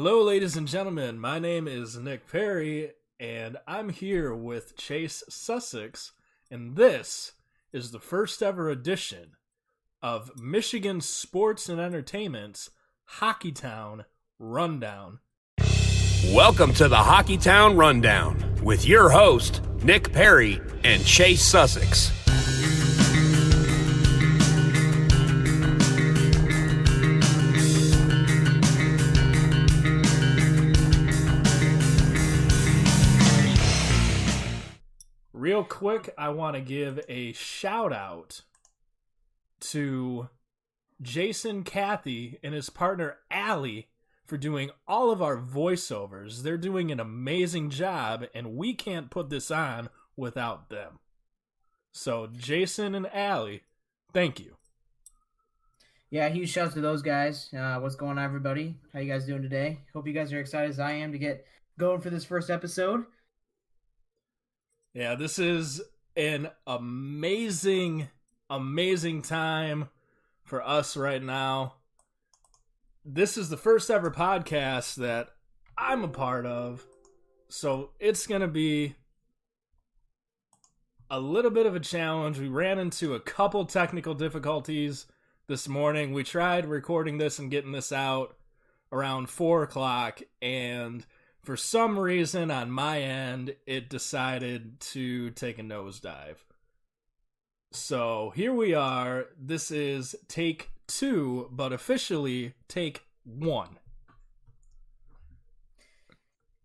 Hello, ladies and gentlemen. My name is Nick Perry, and I'm here with Chase Sussex, and this is the first ever edition of Michigan Sports and Entertainment's Hockeytown Rundown. Welcome to the Hockeytown Rundown with your host, Nick Perry and Chase Sussex. Real quick, I want to give a shout out to Jason Cathy and his partner Allie for doing all of our voiceovers. They're doing an amazing job, and we can't put this on without them. So, Jason and Allie, thank you. Yeah, huge shout out to those guys. What's going on, everybody? How you guys doing today? Hope you guys are excited as I am to get going for this first episode. Yeah, this is an amazing time for us right now. This is the first ever podcast that I'm a part of, so it's going to be a little bit of a challenge. We ran into a couple technical difficulties this morning. We tried recording this and getting this out around 4 o'clock, and for some reason on my end, it decided to take a nosedive. So here we are. This is take 2, but officially take 1.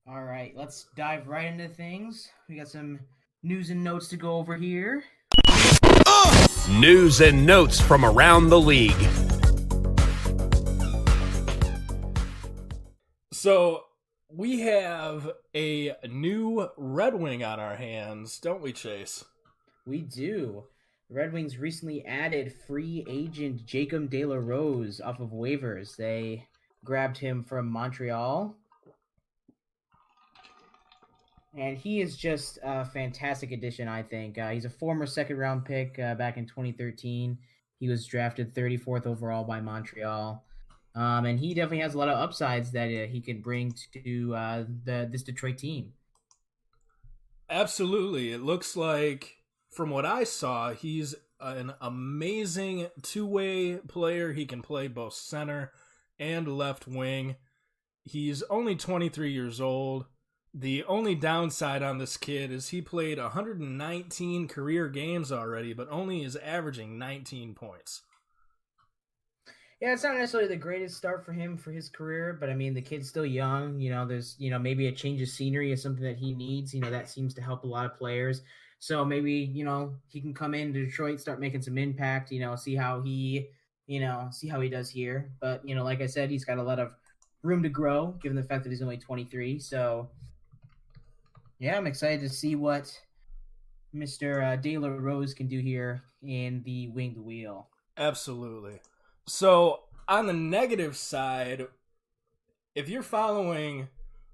All right, let's dive right into things. We got some news and notes to go over here. News and notes from around the league. So we have a new Red Wing on our hands, don't we, Chase? We do. The Red Wings recently added free agent Jacob De La Rose off of waivers. They grabbed him from Montreal. And he is just a fantastic addition, I think. He's a former second-round pick back in 2013. He was drafted 34th overall by Montreal. And he definitely has a lot of upsides that he can bring to this Detroit team. Absolutely. It looks like, from what I saw, he's an amazing two-way player. He can play both center and left wing. He's only 23 years old. The only downside on this kid is he played 119 career games already, but only is averaging 19 points. Yeah, it's not necessarily the greatest start for him for his career, but I mean, the kid's still young. There's, maybe a change of scenery is something that he needs. That seems to help a lot of players. So maybe, he can come into Detroit, start making some impact, see how he does here. But, like I said, he's got a lot of room to grow, given the fact that he's only 23. So, yeah, I'm excited to see what Mr. De La Rose can do here in the winged wheel. Absolutely. So, on the negative side, if you're following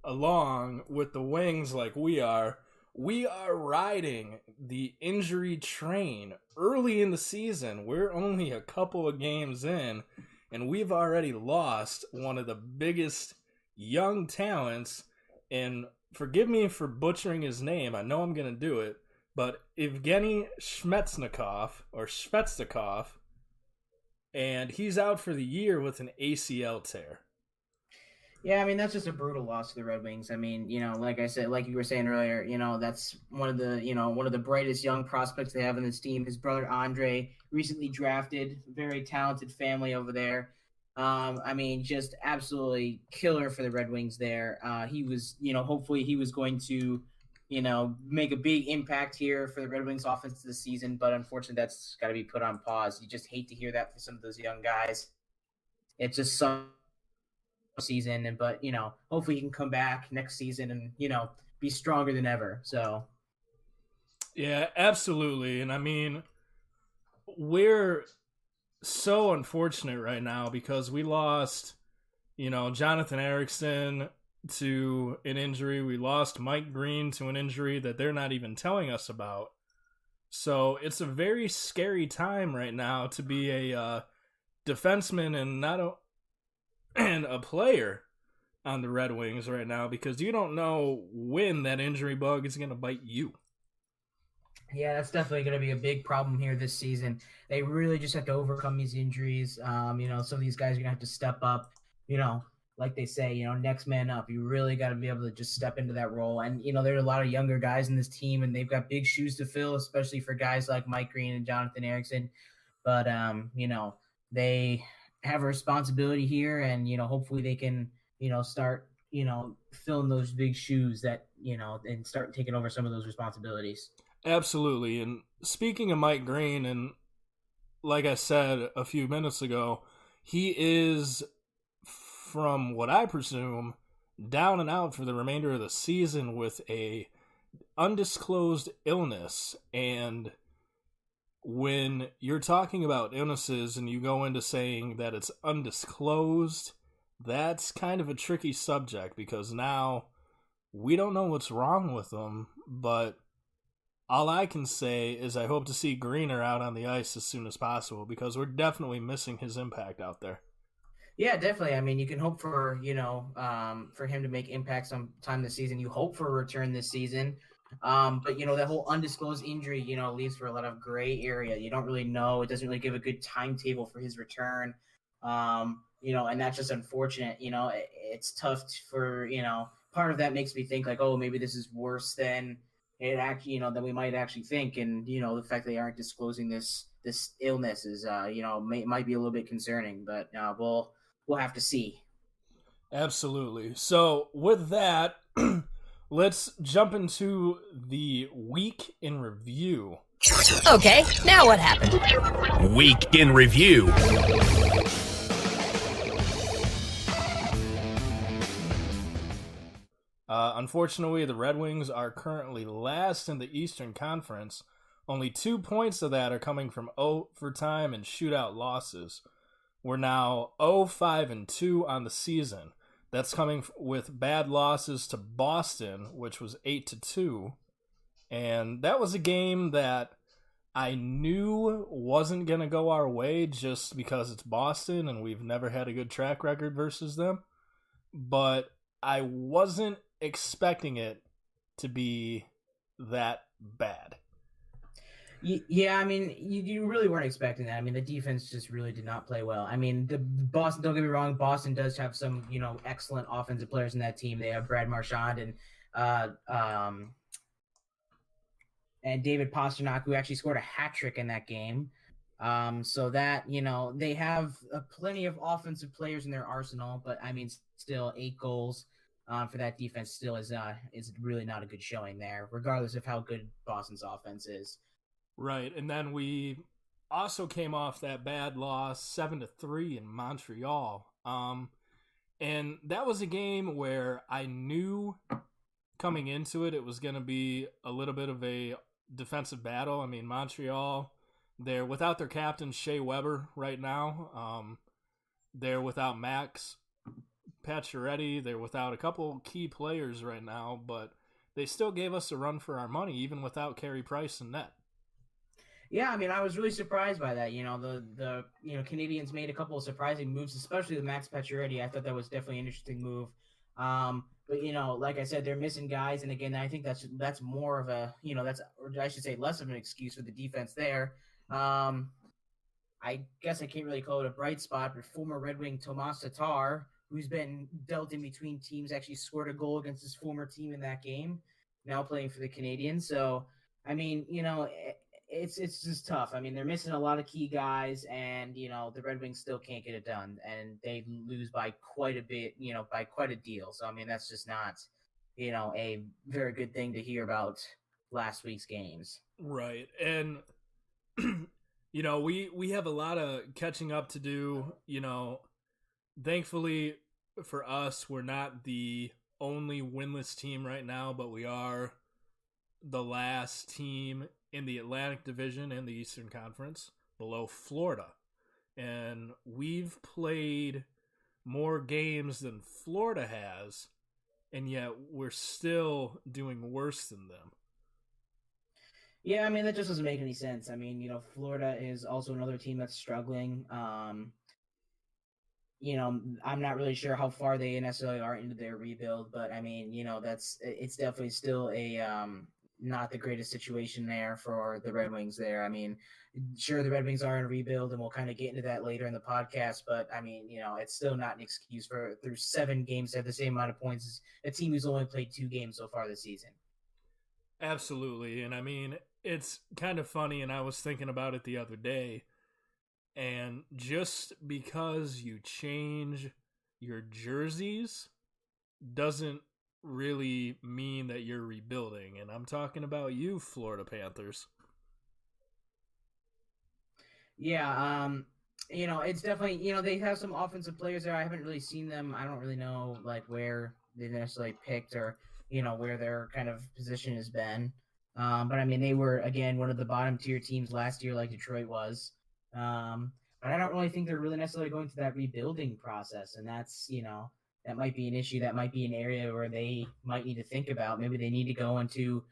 along with the Wings like we are riding the injury train early in the season. We're only a couple of games in, and we've already lost one of the biggest young talents, and forgive me for butchering his name, I know I'm going to do it, but Evgeny Svechnikov, and he's out for the year with an ACL tear. Yeah, I mean, that's just a brutal loss to the Red Wings. I mean, like I said, like you were saying earlier, that's one of the brightest young prospects they have in this team. His brother Andre, recently drafted, very talented family over there. I mean, just absolutely killer for the Red Wings there. He was, hopefully he was going to, make a big impact here for the Red Wings offense this season, but unfortunately that's got to be put on pause. You just hate to hear that for some of those young guys. It's just some season, but hopefully he can come back next season and be stronger than ever. So yeah, absolutely. And I mean, we're so unfortunate right now because we lost Jonathan Ericsson to an injury. We lost Mike Green to an injury that they're not even telling us about. So it's a very scary time right now to be a defenseman and a player on the Red Wings right now because you don't know when that injury bug is going to bite you. Yeah, that's definitely going to be a big problem here this season. They really just have to overcome these injuries. Some of these guys are going to have to step up, like they say, next man up. You really got to be able to just step into that role. And, there's a lot of younger guys in this team, and they've got big shoes to fill, especially for guys like Mike Green and Jonathan Erickson. But, they have a responsibility here, and, hopefully they can, start, filling those big shoes that, and start taking over some of those responsibilities. Absolutely. And speaking of Mike Green, and like I said a few minutes ago, he is, from what I presume, down and out for the remainder of the season with a undisclosed illness. And when you're talking about illnesses and you go into saying that it's undisclosed, that's kind of a tricky subject because now we don't know what's wrong with him, but all I can say is I hope to see Greener out on the ice as soon as possible because we're definitely missing his impact out there. Yeah, definitely. I mean, you can hope for, for him to make impact sometime this season. You hope for a return this season. But, that whole undisclosed injury, leaves for a lot of gray area. You don't really know. It doesn't really give a good timetable for his return. And that's just unfortunate. It's tough for, part of that makes me think like, oh, maybe this is worse than it actually, than we might actually think. And, the fact they aren't disclosing this illness is, might be a little bit concerning, but we'll have to see. Absolutely. So with that, let's jump into the week in review. Okay, now what happened? Week in review. Unfortunately, the Red Wings are currently last in the Eastern Conference. Only 2 points of that are coming from overtime and shootout losses. We're now 0-5-2 on the season. That's coming with bad losses to Boston, which was 8-2. And that was a game that I knew wasn't going to go our way just because it's Boston and we've never had a good track record versus them. But I wasn't expecting it to be that bad. Yeah, I mean, you really weren't expecting that. I mean, the defense just really did not play well. I mean, the Boston, don't get me wrong, Boston does have some, excellent offensive players in that team. They have Brad Marchand and David Pastrnak, who actually scored a hat trick in that game. So that, they have plenty of offensive players in their arsenal, but I mean, still 8 goals for that defense still is really not a good showing there, regardless of how good Boston's offense is. Right, and then we also came off that bad loss 7-3 in Montreal. And that was a game where I knew coming into it was going to be a little bit of a defensive battle. I mean, Montreal, they're without their captain, Shea Weber, right now. They're without Max Pacioretty. They're without a couple key players right now, but they still gave us a run for our money, even without Carey Price in net. Yeah, I mean, I was really surprised by that. The Canadians made a couple of surprising moves, especially the Max Pacioretty. I thought that was definitely an interesting move. But like I said, they're missing guys, and again, I think that's more of a or I should say less of an excuse for the defense there. I guess I can't really call it a bright spot, but former Red Wing Tomas Tatar, who's been dealt in between teams, actually scored a goal against his former team in that game. Now playing for the Canadians, so I mean, It's just tough. I mean, they're missing a lot of key guys, and the Red Wings still can't get it done, and they lose by quite a bit, by quite a deal. So I mean, that's just not, a very good thing to hear about last week's games. Right, and we have a lot of catching up to do. Thankfully for us, we're not the only winless team right now, but we are the last team in the Atlantic Division and the Eastern Conference below Florida. And we've played more games than Florida has, and yet we're still doing worse than them. Yeah, I mean, that just doesn't make any sense. I mean, Florida is also another team that's struggling. I'm not really sure how far they necessarily are into their rebuild, but I mean, it's definitely still a not the greatest situation there for the Red Wings there. I mean, sure, the Red Wings are in a rebuild, and we'll kind of get into that later in the podcast, but I mean, it's still not an excuse for through 7 games to have the same amount of points as a team who's only played 2 games so far this season. Absolutely. And I mean, it's kind of funny, and I was thinking about it the other day. And just because you change your jerseys doesn't really mean that you're rebuilding. And I'm talking about you, Florida Panthers. Yeah, it's definitely, they have some offensive players there. I haven't really seen them. I don't really know, like, where they necessarily picked or, where their kind of position has been. But, I mean, they were, again, one of the bottom-tier teams last year like Detroit was. But I don't really think they're really necessarily going through that rebuilding process. And that's, that might be an issue. That might be an area where they might need to think about. Maybe they need to go into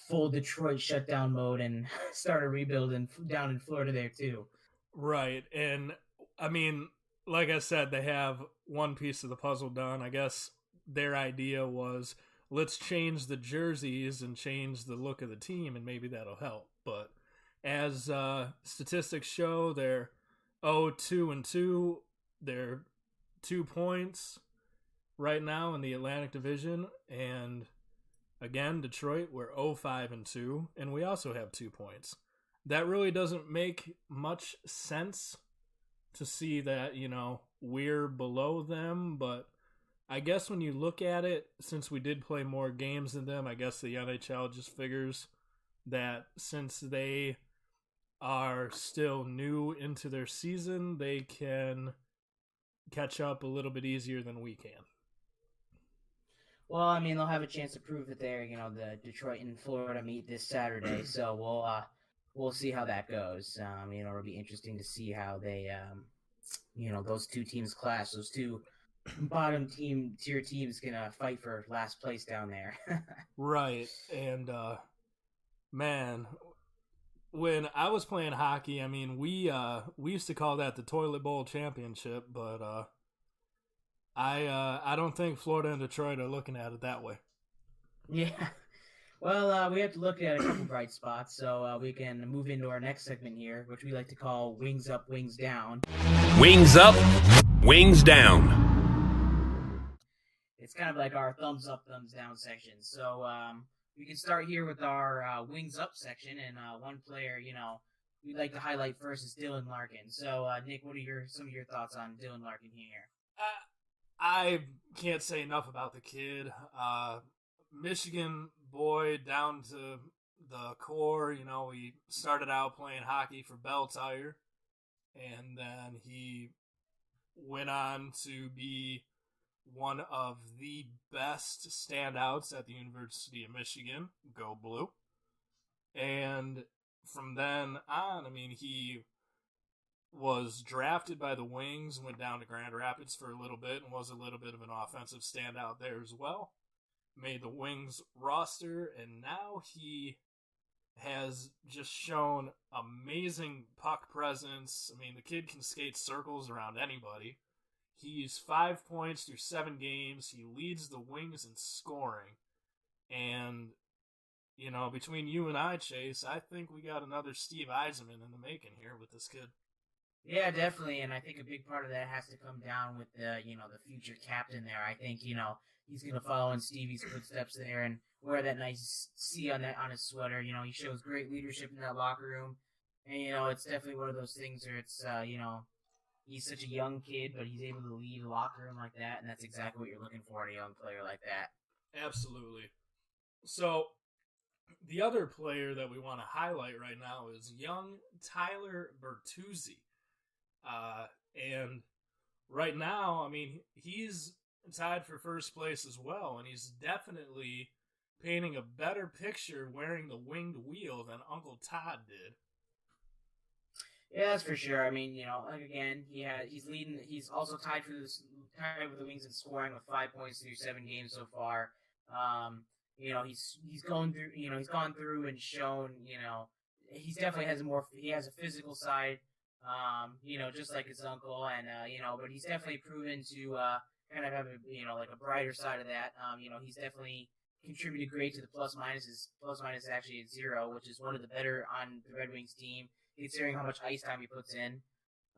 full Detroit shutdown mode and start a rebuild down in Florida there too. Right. And I mean, like I said, they have one piece of the puzzle done. I guess their idea was, let's change the jerseys and change the look of the team, and maybe that'll help. But as statistics show, they're 0-2-2. They're 2 points right now in the Atlantic Division. And again, Detroit, we're 0-5-2, and we also have 2 points. That really doesn't make much sense to see that, we're below them. But I guess when you look at it, since we did play more games than them, I guess the NHL just figures that since they are still new into their season, they can catch up a little bit easier than we can. Well, I mean, they'll have a chance to prove that they're, the Detroit and Florida meet this Saturday, so we'll see how that goes. It'll be interesting to see how they, those two teams clash. Those two bottom tier teams gonna fight for last place down there. Right, and man, when I was playing hockey, I mean, we used to call that the Toilet Bowl Championship, but I don't think Florida and Detroit are looking at it that way. Yeah. Well, we have to look at a couple bright spots, so we can move into our next segment here, which we like to call Wings Up, Wings Down. Wings up, wings down. It's kind of like our thumbs up, thumbs down section. So we can start here with our Wings Up section, and one player, we'd like to highlight first is Dylan Larkin. So, Nick, what are some of your thoughts on Dylan Larkin here? I can't say enough about the kid. Michigan boy down to the core. He started out playing hockey for Bell Tire, and then he went on to be one of the best standouts at the University of Michigan. Go Blue. And from then on, I mean, he was drafted by the Wings, went down to Grand Rapids for a little bit, and was a little bit of an offensive standout there as well. Made the Wings roster, and now he has just shown amazing puck presence. I mean, the kid can skate circles around anybody. He's 5 points through 7 games. He leads the Wings in scoring. And, between you and I, Chase, I think we got another Steve Yzerman in the making here with this kid. Yeah, definitely. And I think a big part of that has to come down with the future captain there. I think, he's going to follow in Stevie's footsteps there and wear that nice C on his sweater. He shows great leadership in that locker room. And, it's definitely one of those things where it's, he's such a young kid, but he's able to lead a locker room like that, and that's exactly what you're looking for in a young player like that. Absolutely. So, the other player that we want to highlight right now is young Tyler Bertuzzi. And right now, I mean, he's tied for first place as well, and he's definitely painting a better picture wearing the winged wheel than Uncle Todd did. Yeah, that's for sure. I mean, again, he's leading. He's also tied with the Wings in scoring with 5 points through 7 games so far. He's gone through. He's gone through and shown. He definitely has he has a physical side. just like his uncle, and but he's definitely proven to kind of have a brighter side of that. He's definitely contributed great to the plus minus. His plus minus is actually at 0, which is one of the better on the Red Wings team, considering how much ice time he puts in.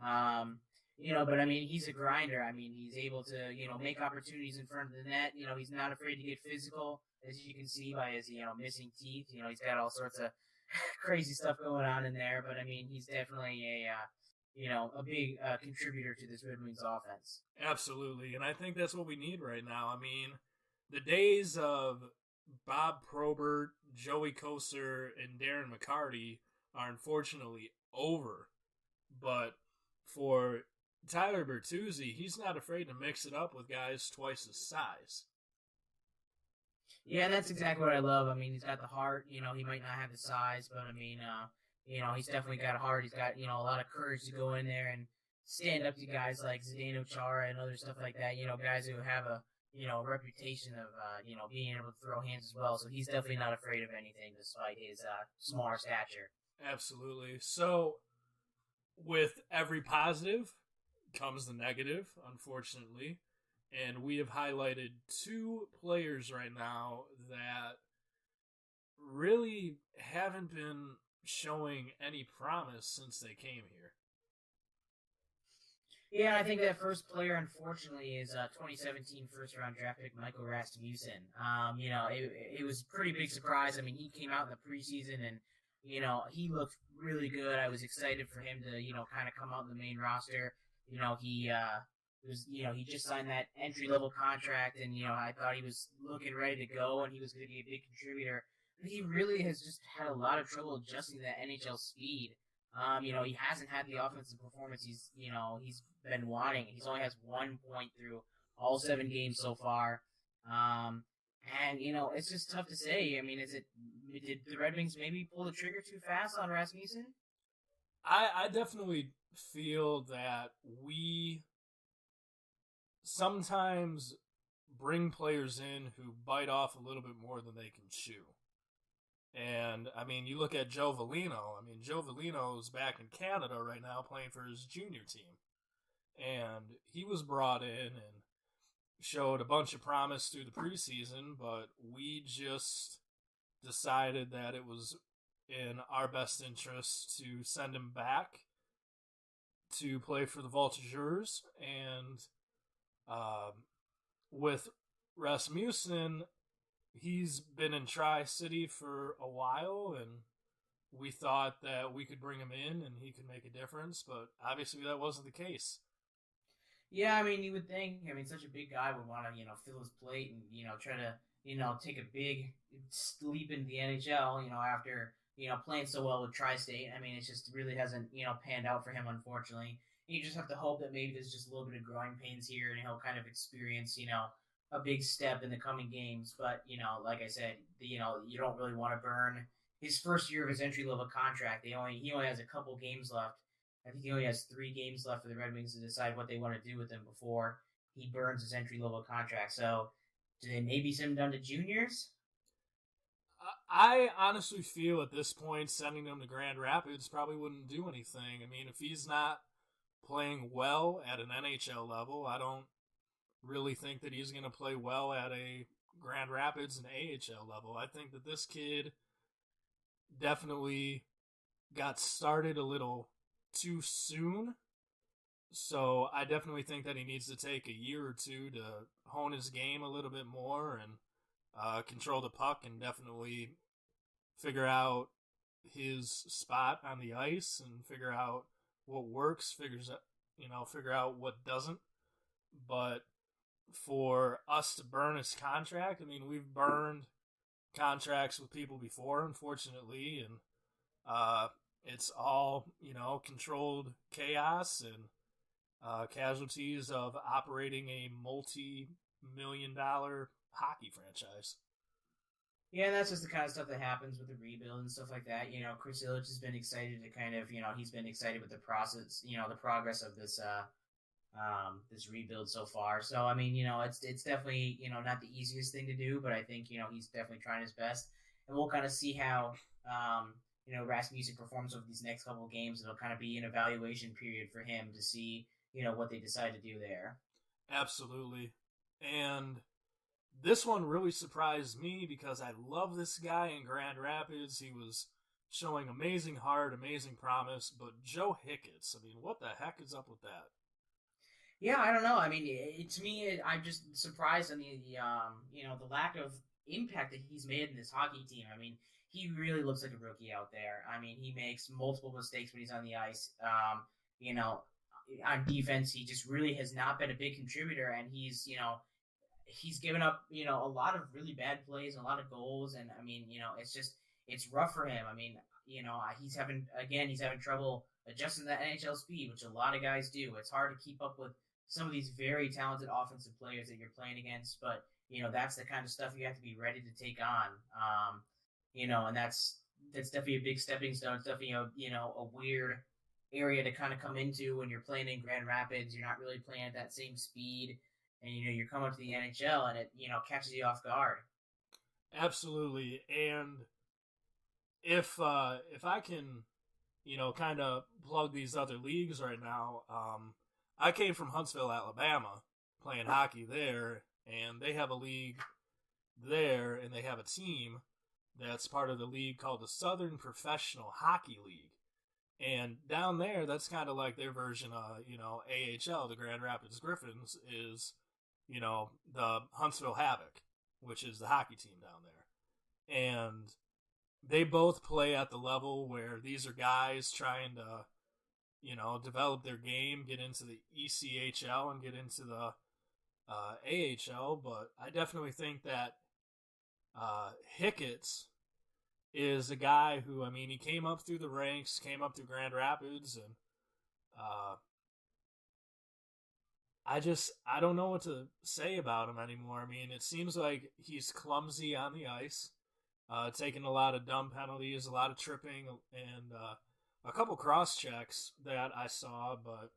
But I mean, he's a grinder. I mean, he's able to, make opportunities in front of the net. He's not afraid to get physical, as you can see by his, missing teeth. He's got all sorts of crazy stuff going on in there. But I mean, he's definitely a big contributor to this Red Wings offense. Absolutely. And I think that's what we need right now. I mean, the days of Bob Probert, Joey Kocur, and Darren McCarty are unfortunately over. But for Tyler Bertuzzi, he's not afraid to mix it up with guys twice his size. Yeah, that's exactly what I love. I mean, he's got the heart. He might not have the size, but I mean, he's definitely got a heart. He's got, a lot of courage to go in there and stand up to guys like Zdeno Chara and other stuff like that. Guys who have a, reputation of, being able to throw hands as well. So he's definitely not afraid of anything despite his smaller stature. Absolutely. So with every positive comes the negative, unfortunately. And we have highlighted 2 players right now that really haven't been showing any promise since they came here. Yeah, I think that first player, unfortunately, is 2017 first-round draft pick Michael Rasmussen. It was a pretty big surprise. I mean, he came out in the preseason and, he looked really good. I was excited for him to, kind of come out in the main roster. He just signed that entry-level contract, and, I thought he was looking ready to go, and he was going to be a big contributor. But he really has just had a lot of trouble adjusting to that NHL speed. He hasn't had the offensive performance he's been wanting. He's only has 1 point through all 7 games so far. And it's just tough to say. I mean, did the Red Wings maybe pull the trigger too fast on Rasmussen? I definitely feel that we sometimes bring players in who bite off a little bit more than they can chew. And, I mean, you look at Joe Veleno. I mean, Joe Veleno's back in Canada right now playing for his junior team. And he was brought in and showed a bunch of promise through the preseason, but we just decided that it was in our best interest to send him back to play for the Voltigeurs. And with Rasmussen, he's been in Tri-City for a while, and we thought that we could bring him in and he could make a difference, but obviously that wasn't the case. Yeah, I mean, you would think, such a big guy would want to, fill his plate and, try to, take a big leap into the NHL, after, playing so well with Tri-State. I mean, it just really hasn't, panned out for him, unfortunately. You just have to hope that maybe there's just a little bit of growing pains here and he'll kind of experience, a big step in the coming games. But, like I said, you don't really want to burn his first year of his entry-level contract. He only has a couple games left. I think he only has 3 games left for the Red Wings to decide what they want to do with him before he burns his entry-level contract. So, do they maybe send him down to juniors? I honestly feel at this point sending him to Grand Rapids probably wouldn't do anything. I mean, if he's not playing well at an NHL level, I don't really think that he's going to play well at a Grand Rapids and AHL level. I think that this kid definitely got started a little too soon. So I definitely think that he needs to take a year or 2 to hone his game a little bit more and control the puck and definitely figure out his spot on the ice and figure out what works, figure out what doesn't. But for us to burn his contract, I mean, we've burned contracts with people before, unfortunately, and it's all, controlled chaos and casualties of operating a multi-million-dollar hockey franchise. Yeah, and that's just the kind of stuff that happens with the rebuild and stuff like that. Chris Ilitch has been excited to kind of, he's been excited with the process, the progress of this this rebuild so far. So, I mean, it's definitely, not the easiest thing to do, but I think, he's definitely trying his best. And we'll kind of see how, Rasmussen performs over these next couple of games, it'll kind of be an evaluation period for him to see, what they decide to do there. Absolutely. And this one really surprised me because I love this guy in Grand Rapids. He was showing amazing heart, amazing promise, but Joe Hicketts, I mean, what the heck is up with that? Yeah, I don't know. I mean, to me, I'm just surprised on the lack of impact that he's made in this hockey team. I mean, he really looks like a rookie out there. I mean, he makes multiple mistakes when he's on the ice. On defense, he just really has not been a big contributor, and he's given up, a lot of really bad plays, a lot of goals, and I mean, it's rough for him. I mean, he's having trouble adjusting that NHL speed, which a lot of guys do. It's hard to keep up with some of these very talented offensive players that you're playing against, but that's the kind of stuff you have to be ready to take on. And that's definitely a big stepping stone. It's definitely a weird area to kind of come into when you're playing in Grand Rapids. You're not really playing at that same speed, and you're coming to the NHL, and it catches you off guard. Absolutely. And if I can kind of plug these other leagues right now, I came from Huntsville, Alabama, playing hockey there, and they have a league there, and they have a team that's part of the league called the Southern Professional Hockey League. And down there, that's kind of like their version of, AHL, the Grand Rapids Griffins, is, the Huntsville Havoc, which is the hockey team down there. And they both play at the level where these are guys trying to, develop their game, get into the ECHL and get into the AHL. But I definitely think that Hicketts is a guy who, I mean, he came up through the ranks, came up through Grand Rapids, and I don't know what to say about him anymore. I mean, it seems like he's clumsy on the ice, taking a lot of dumb penalties, a lot of tripping, and a couple cross checks that I saw, but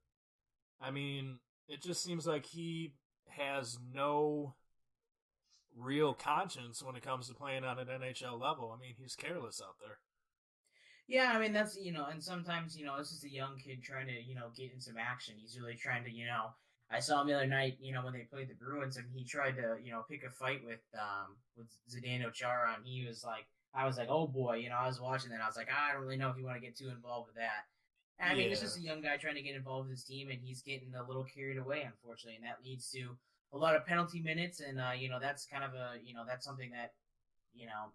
I mean, it just seems like he has no real conscience when it comes to playing on an NHL level. I mean, he's careless out there. Yeah, I mean, that's, and sometimes, this is a young kid trying to, get in some action. He's really trying to, I saw him the other night, when they played the Bruins, and he tried to, pick a fight with Zdeno Chara, and he was like, I was like, oh boy, I was watching that, and I was like, I don't really know if you want to get too involved with that. And I mean, it's just a young guy trying to get involved with his team, and he's getting a little carried away, unfortunately, and that leads to a lot of penalty minutes, and that's kind of that's something that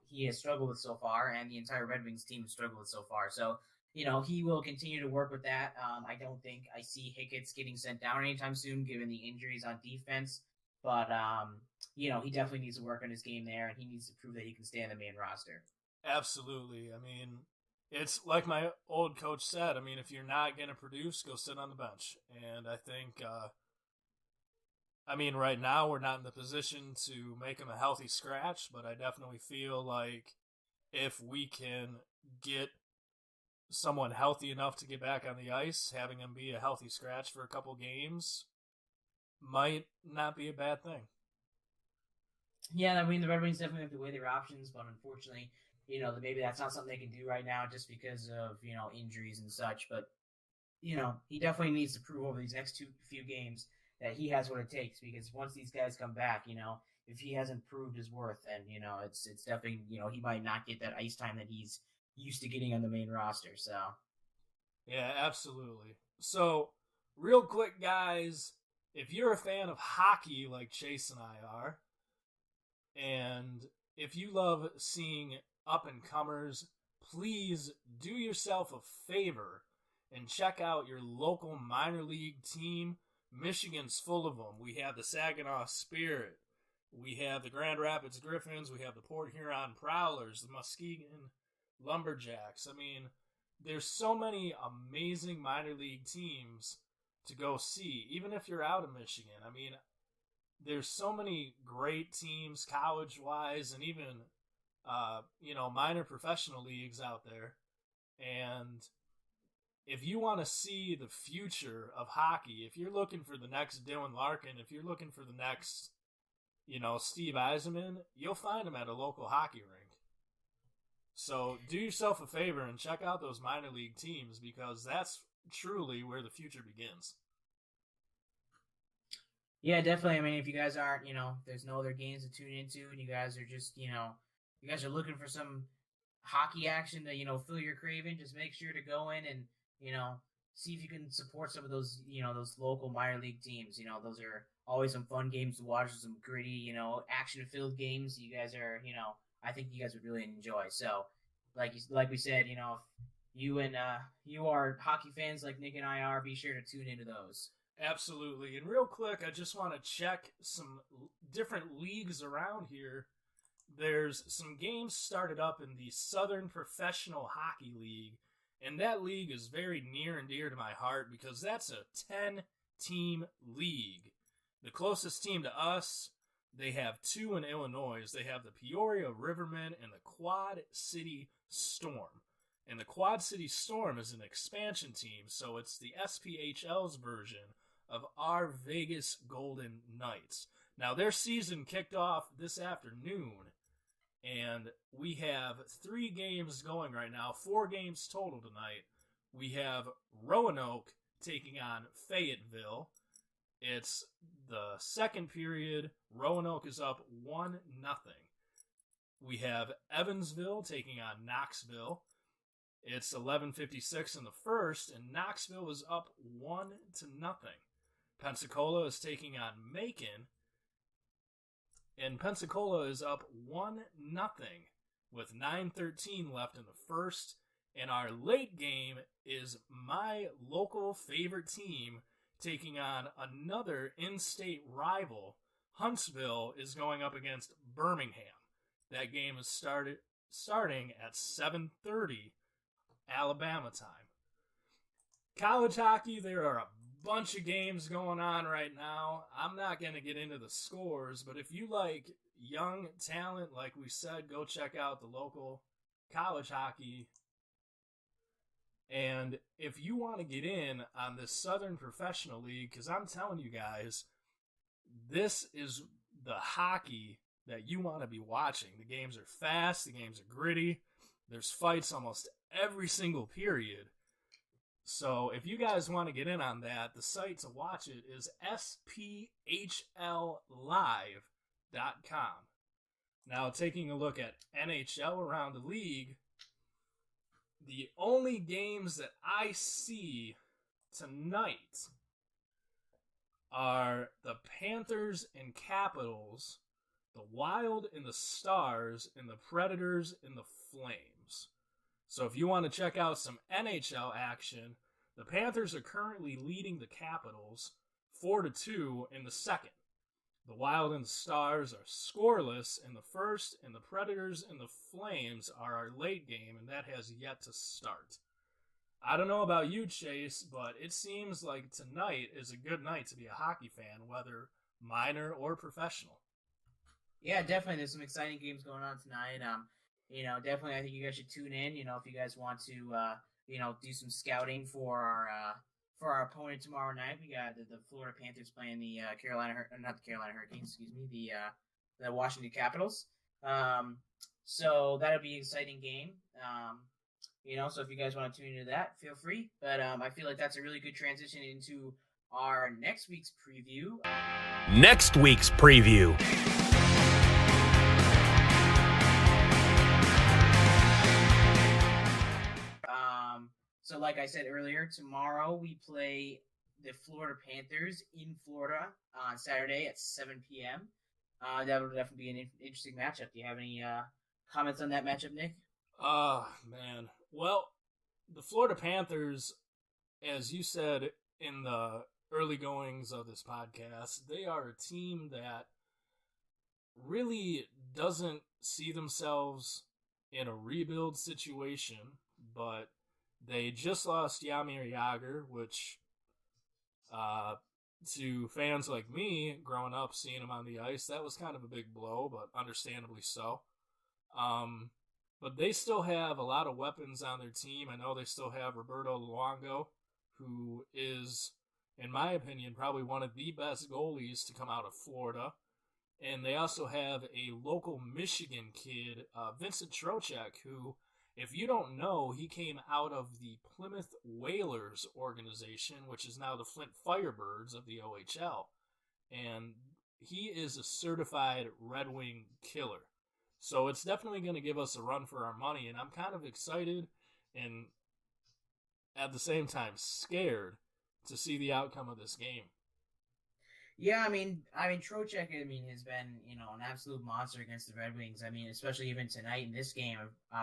he has struggled with so far, and the entire Red Wings team has struggled with so far. So he will continue to work with that. I don't think I see Hicketts getting sent down anytime soon, given the injuries on defense. But he definitely needs to work on his game there, and he needs to prove that he can stay on the main roster. Absolutely. I mean, it's like my old coach said. I mean, if you're not going to produce, go sit on the bench. And I think, right now we're not in the position to make him a healthy scratch, but I definitely feel like if we can get someone healthy enough to get back on the ice, having him be a healthy scratch for a couple games might not be a bad thing. Yeah, I mean, the Red Wings definitely have to weigh their options, but unfortunately, maybe that's not something they can do right now just because of, injuries and such. But, he definitely needs to prove over these next few games that he has what it takes, because once these guys come back, if he hasn't proved his worth, then, it's definitely, he might not get that ice time that he's used to getting on the main roster. So, yeah, absolutely. So, real quick, guys, if you're a fan of hockey like Chase and I are, and if you love seeing up-and-comers, please do yourself a favor and check out your local minor league team. Michigan's full of them. We have the Saginaw Spirit. We have the Grand Rapids Griffins. We have the Port Huron Prowlers, the Muskegon Lumberjacks. I mean, there's so many amazing minor league teams to go see, even if you're out of Michigan. I mean, there's so many great teams, college-wise, and even, minor professional leagues out there. And if you want to see the future of hockey, if you're looking for the next Dylan Larkin, if you're looking for the next, Steve Yzerman, you'll find him at a local hockey rink. So do yourself a favor and check out those minor league teams, because that's truly where the future begins. Yeah, definitely. I mean, if you guys aren't, there's no other games to tune into, and you guys are just, you guys are looking for some hockey action to, fill your craving, just make sure to go in and, see if you can support some of those, those local minor league teams. Those are always some fun games to watch, some gritty, action-filled games. You guys are, I think you guys would really enjoy. So, like we said, if you are hockey fans like Nick and I are, be sure to tune into those. Absolutely. And real quick, I just want to check some different leagues around here. There's some games started up in the Southern Professional Hockey League, and that league is very near and dear to my heart because that's a 10-team league. The closest team to us, they have 2 in Illinois. They have the Peoria Rivermen and the Quad City Storm. And the Quad City Storm is an expansion team, so it's the SPHL's version of our Vegas Golden Knights. Now, their season kicked off this afternoon, and we have 3 games going right now, 4 games total tonight. We have Roanoke taking on Fayetteville. It's the second period. Roanoke is up 1-0. We have Evansville taking on Knoxville. It's 11:56 in the first, and Knoxville is up 1-0. Pensacola is taking on Macon, and Pensacola is up 1-0 with 9:13 left in the first. And our late game is my local favorite team taking on another in-state rival. Huntsville is going up against Birmingham. That game is starting at 7:30 Alabama time. College hockey, there are a bunch of games going on right now. I'm not going to get into the scores, but if you like young talent, like we said, go check out the local college hockey. And if you want to get in on this Southern Professional League, because I'm telling you guys, this is the hockey that you want to be watching. The games are fast. The games are gritty. There's fights almost every single period. So if you guys want to get in on that, the site to watch it is sphllive.com. Now, taking a look at NHL around the league, the only games that I see tonight are the Panthers and Capitals, the Wild and the Stars, and the Predators and the Flames. So if you want to check out some NHL action, the Panthers are currently leading the Capitals 4-2 in the second. The Wild and the Stars are scoreless in the first, and the Predators and the Flames are our late game, and that has yet to start. I don't know about you, Chase, but it seems like tonight is a good night to be a hockey fan, whether minor or professional. Yeah, definitely. There's some exciting games going on tonight. Definitely, I think you guys should tune in. If you guys want to, do some scouting for our opponent tomorrow night. We got the Florida Panthers playing the Hurricanes, the Washington Capitals. So that'll be an exciting game. So if you guys want to tune into that, feel free. But I feel like that's a really good transition into our next week's preview. Next week's preview. So like I said earlier, tomorrow we play the Florida Panthers in Florida on Saturday at 7 p.m. That would definitely be an interesting matchup. Do you have any comments on that matchup, Nick? Man. Well, the Florida Panthers, as you said in the early goings of this podcast, they are a team that really doesn't see themselves in a rebuild situation, but they just lost Jaromir Jagr, which to fans like me growing up seeing him on the ice, that was kind of a big blow, but understandably so. But they still have a lot of weapons on their team. I know they still have Roberto Luongo, who is, in my opinion, probably one of the best goalies to come out of Florida. And they also have a local Michigan kid, Vincent Trocheck, who, if you don't know, he came out of the Plymouth Whalers organization, which is now the Flint Firebirds of the OHL. And he is a certified Red Wing killer. So it's definitely going to give us a run for our money, and I'm kind of excited and at the same time scared to see the outcome of this game. Yeah, I mean, Trocheck, has been, an absolute monster against the Red Wings. I mean, especially even tonight in this game,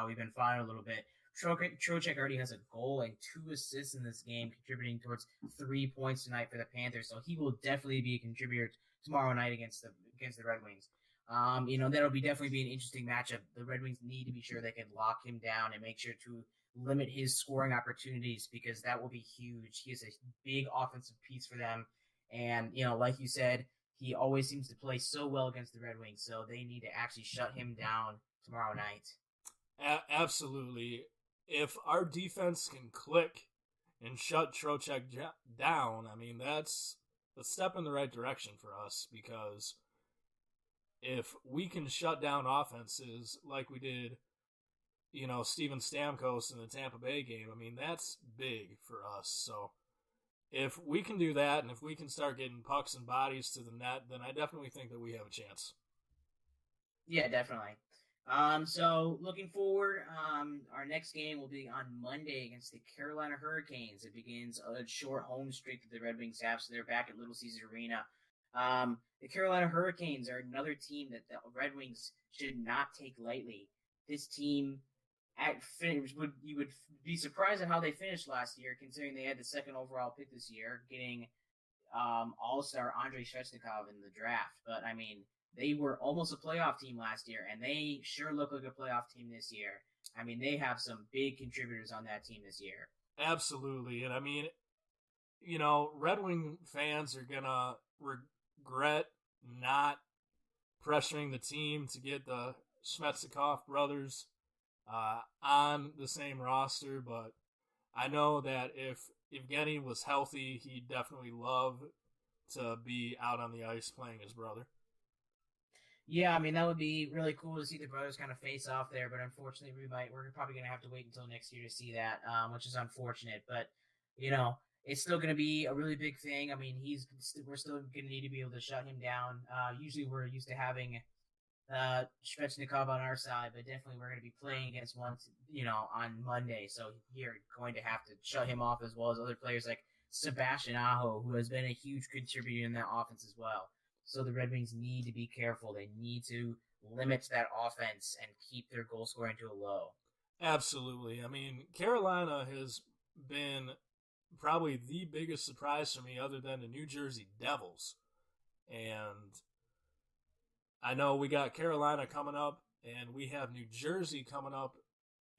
we've been firing a little bit. Trocheck already has a goal and 2 assists in this game, contributing towards 3 points tonight for the Panthers. So he will definitely be a contributor tomorrow night against the Red Wings. That'll definitely be an interesting matchup. The Red Wings need to be sure they can lock him down and make sure to limit his scoring opportunities, because that will be huge. He is a big offensive piece for them. And, like you said, he always seems to play so well against the Red Wings, so they need to actually shut him down tomorrow night. Absolutely. If our defense can click and shut Trocheck down, I mean, that's a step in the right direction for us, because if we can shut down offenses like we did, Steven Stamkos in the Tampa Bay game, I mean, that's big for us. So if we can do that, and if we can start getting pucks and bodies to the net, then I definitely think that we have a chance. Yeah, definitely. So looking forward, our next game will be on Monday against the Carolina Hurricanes. It begins a short home streak that the Red Wings have, so they're back at Little Caesars Arena. The Carolina Hurricanes are another team that the Red Wings should not take lightly. This team, you would be surprised at how they finished last year, considering they had the 2nd overall pick this year, getting All-Star Andrei Svechnikov in the draft. But, I mean, they were almost a playoff team last year, and they sure look like a playoff team this year. I mean, they have some big contributors on that team this year. Absolutely. And, I mean, Red Wing fans are going to regret not pressuring the team to get the Svechnikov brothers on the same roster, but I know that if Evgeny was healthy, he'd definitely love to be out on the ice playing his brother. Yeah, I mean, that would be really cool to see the brothers kind of face off there, but unfortunately we're probably going to have to wait until next year to see that, which is unfortunate, but, it's still going to be a really big thing. I mean, we're still going to need to be able to shut him down. Usually we're used to having Svechnikov on our side, but definitely we're going to be playing against one, on Monday. So you're going to have to shut him off, as well as other players like Sebastian Aho, who has been a huge contributor in that offense as well. So the Red Wings need to be careful. They need to limit that offense and keep their goal scoring to a low. Absolutely. I mean, Carolina has been probably the biggest surprise for me, other than the New Jersey Devils. And I know we got Carolina coming up, and we have New Jersey coming up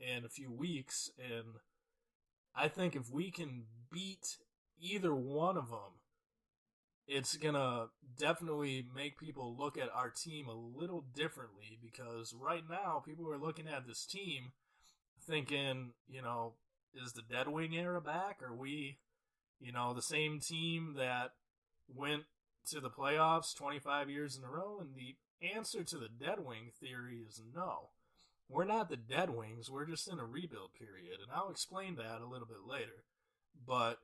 in a few weeks. And I think if we can beat either one of them, it's going to definitely make people look at our team a little differently, because right now people are looking at this team thinking, is the Dead Wing era back? Are we, the same team that went to the playoffs 25 years in a row? And the answer to the Dead Wing theory is no. We're not the Dead Wings. We're just in a rebuild period. And I'll explain that a little bit later. But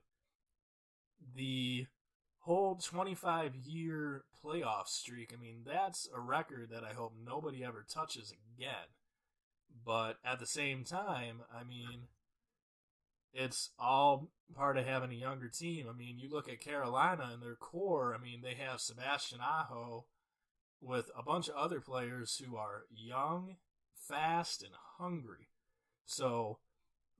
the whole 25-year playoff streak, I mean, that's a record that I hope nobody ever touches again. But at the same time, I mean, it's all part of having a younger team. I mean, you look at Carolina and their core, I mean, they have Sebastian Aho with a bunch of other players who are young, fast, and hungry. So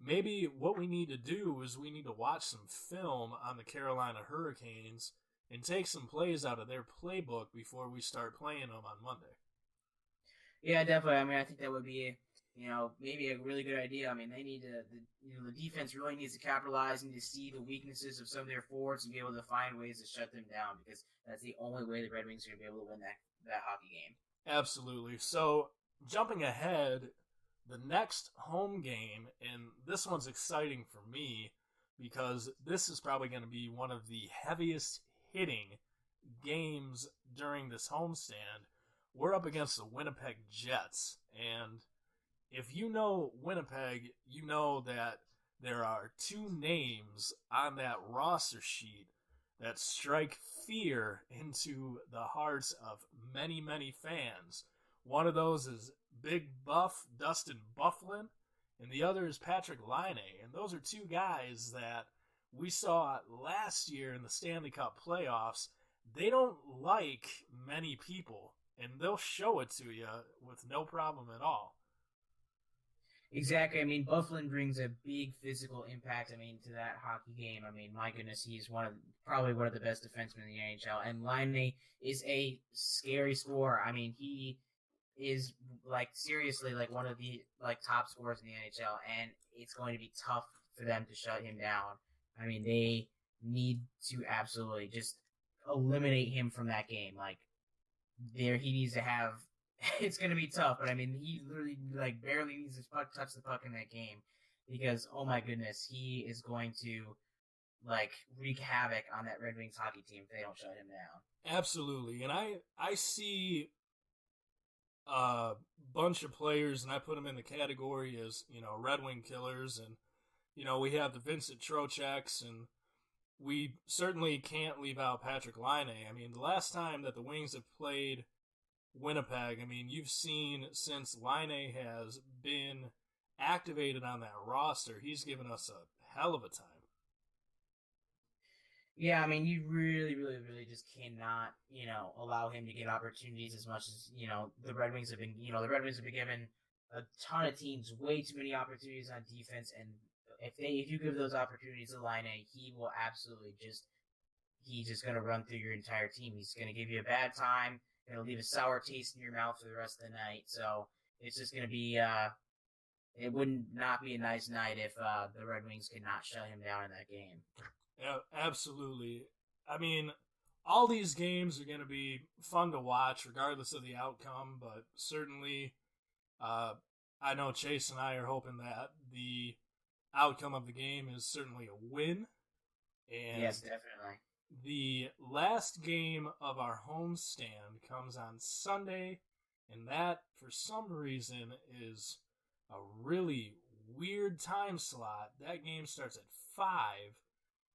maybe what we need to do is we need to watch some film on the Carolina Hurricanes and take some plays out of their playbook before we start playing them on Monday. Yeah, definitely. I mean, I think that would be, maybe a really good idea. I mean, they need to, the defense really needs to capitalize and to see the weaknesses of some of their forwards and be able to find ways to shut them down, because that's the only way the Red Wings are going to be able to win that hockey game. Absolutely. So, jumping ahead, the next home game, and this one's exciting for me because this is probably going to be one of the heaviest hitting games during this homestand. we're up against the Winnipeg Jets. And if you know Winnipeg, you know that there are two names on that roster sheet that strike fear into the hearts of many, many fans. One of those is Big Buff Dustin Bufflin, and the other is Patrick Laine. And those are two guys that we saw last year in the Stanley Cup playoffs. They don't like many people, and they'll show it to you with no problem at all. Exactly. I mean, Bufflin brings a big physical impact, to that hockey game. My goodness, he's probably one of the best defensemen in the NHL. And Laine is a scary scorer. He is, seriously, one of the, top scorers in the NHL, and it's going to be tough for them to shut him down. They need to absolutely just eliminate him from that game. He needs to have... It's going to be tough, but he literally barely needs to touch the puck in that game because, oh my goodness, he is going to wreak havoc on that Red Wings hockey team if they don't shut him down. Absolutely. And I see a bunch of players, and I put them in the category as, Red Wing killers. And, we have the Vincent Trocheks, and we certainly can't leave out Patrick Laine. The last time that the Wings have played Winnipeg, you've seen since Laine has been activated on that roster, he's given us a hell of a time. Yeah, you really, really, really just cannot, allow him to get opportunities as much as, the Red Wings have been, given a ton of teams way too many opportunities on defense, and if you give those opportunities to Laine, he will absolutely he's just going to run through your entire team. He's going to give you a bad time. It'll leave a sour taste in your mouth for the rest of the night. So it's just going to be, it would not be a nice night if the Red Wings could not shut him down in that game. Yeah, absolutely. All these games are going to be fun to watch regardless of the outcome, but certainly I know Chase and I are hoping that the outcome of the game is certainly a win. And yes, definitely. the last game of our homestand comes on Sunday, and that, for some reason, is a really weird time slot. That game starts at 5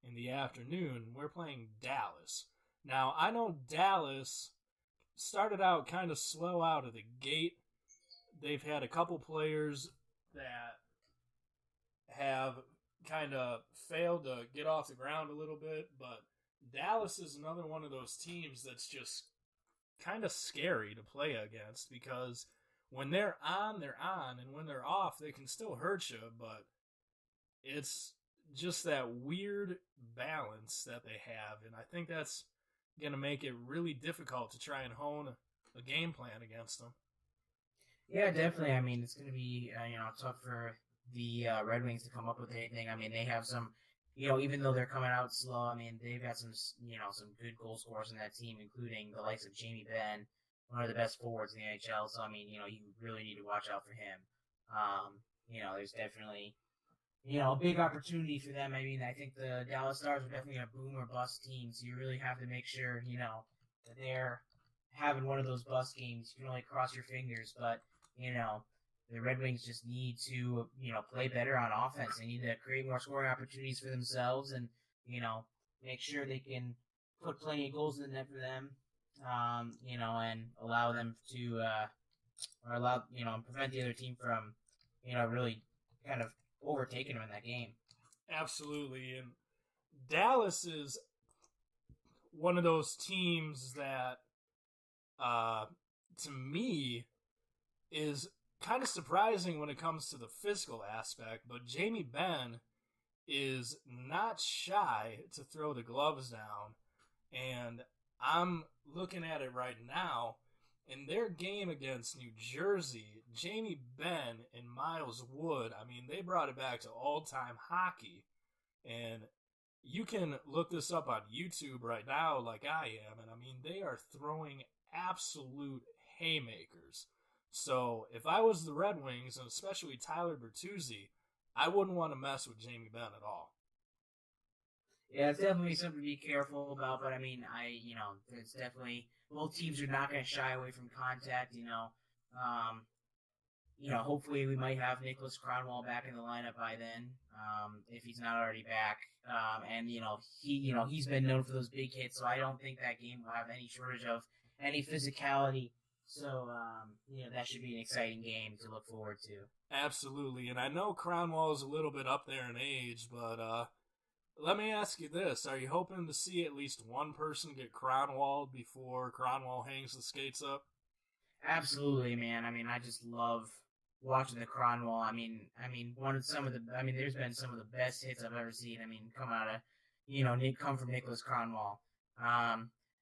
in the afternoon. We're playing Dallas. Now, I know Dallas started out kind of slow out of the gate. They've had a couple players that have kind of failed to get off the ground a little bit, but Dallas is another one of those teams that's just kind of scary to play against because when they're on, and when they're off, they can still hurt you, but it's just that weird balance that they have, and I think that's going to make it really difficult to try and hone a game plan against them. Yeah, definitely. It's going to be tough for the Red Wings to come up with anything. They have some, even though they're coming out slow, they've got some, some good goal scorers in that team, including the likes of Jamie Benn, one of the best forwards in the NHL. So, you really need to watch out for him. There's definitely, a big opportunity for them. I think the Dallas Stars are definitely a boom or bust team. So you really have to make sure, that they're having one of those bust games. You can only cross your fingers, but, the Red Wings just need to, play better on offense. They need to create more scoring opportunities for themselves and, make sure they can put plenty of goals in the net for them, and allow them to, prevent the other team from, really kind of overtaking them in that game. Absolutely. And Dallas is one of those teams that, to me, is kind of surprising when it comes to the physical aspect, but Jamie Benn is not shy to throw the gloves down, and I'm looking at it right now. In their game against New Jersey, Jamie Benn and Miles Wood, they brought it back to all-time hockey, and you can look this up on YouTube right now like I am, and they are throwing absolute haymakers. So if I was the Red Wings, and especially Tyler Bertuzzi, I wouldn't want to mess with Jamie Benn at all. Yeah, it's definitely something to be careful about. But I mean, it's definitely both teams are not going to shy away from contact. Hopefully we might have Nicholas Cronwall back in the lineup by then, if he's not already back. He's been known for those big hits, so I don't think that game will have any shortage of any physicality. So, that should be an exciting game to look forward to. Absolutely, and I know Cronwall is a little bit up there in age, but let me ask you this. Are you hoping to see at least one person get Cronwall before Cronwall hangs the skates up? Absolutely, man. I mean, I just love watching the Cronwall. There's been some of the best hits I've ever seen. I mean, come from Nicholas Cronwall.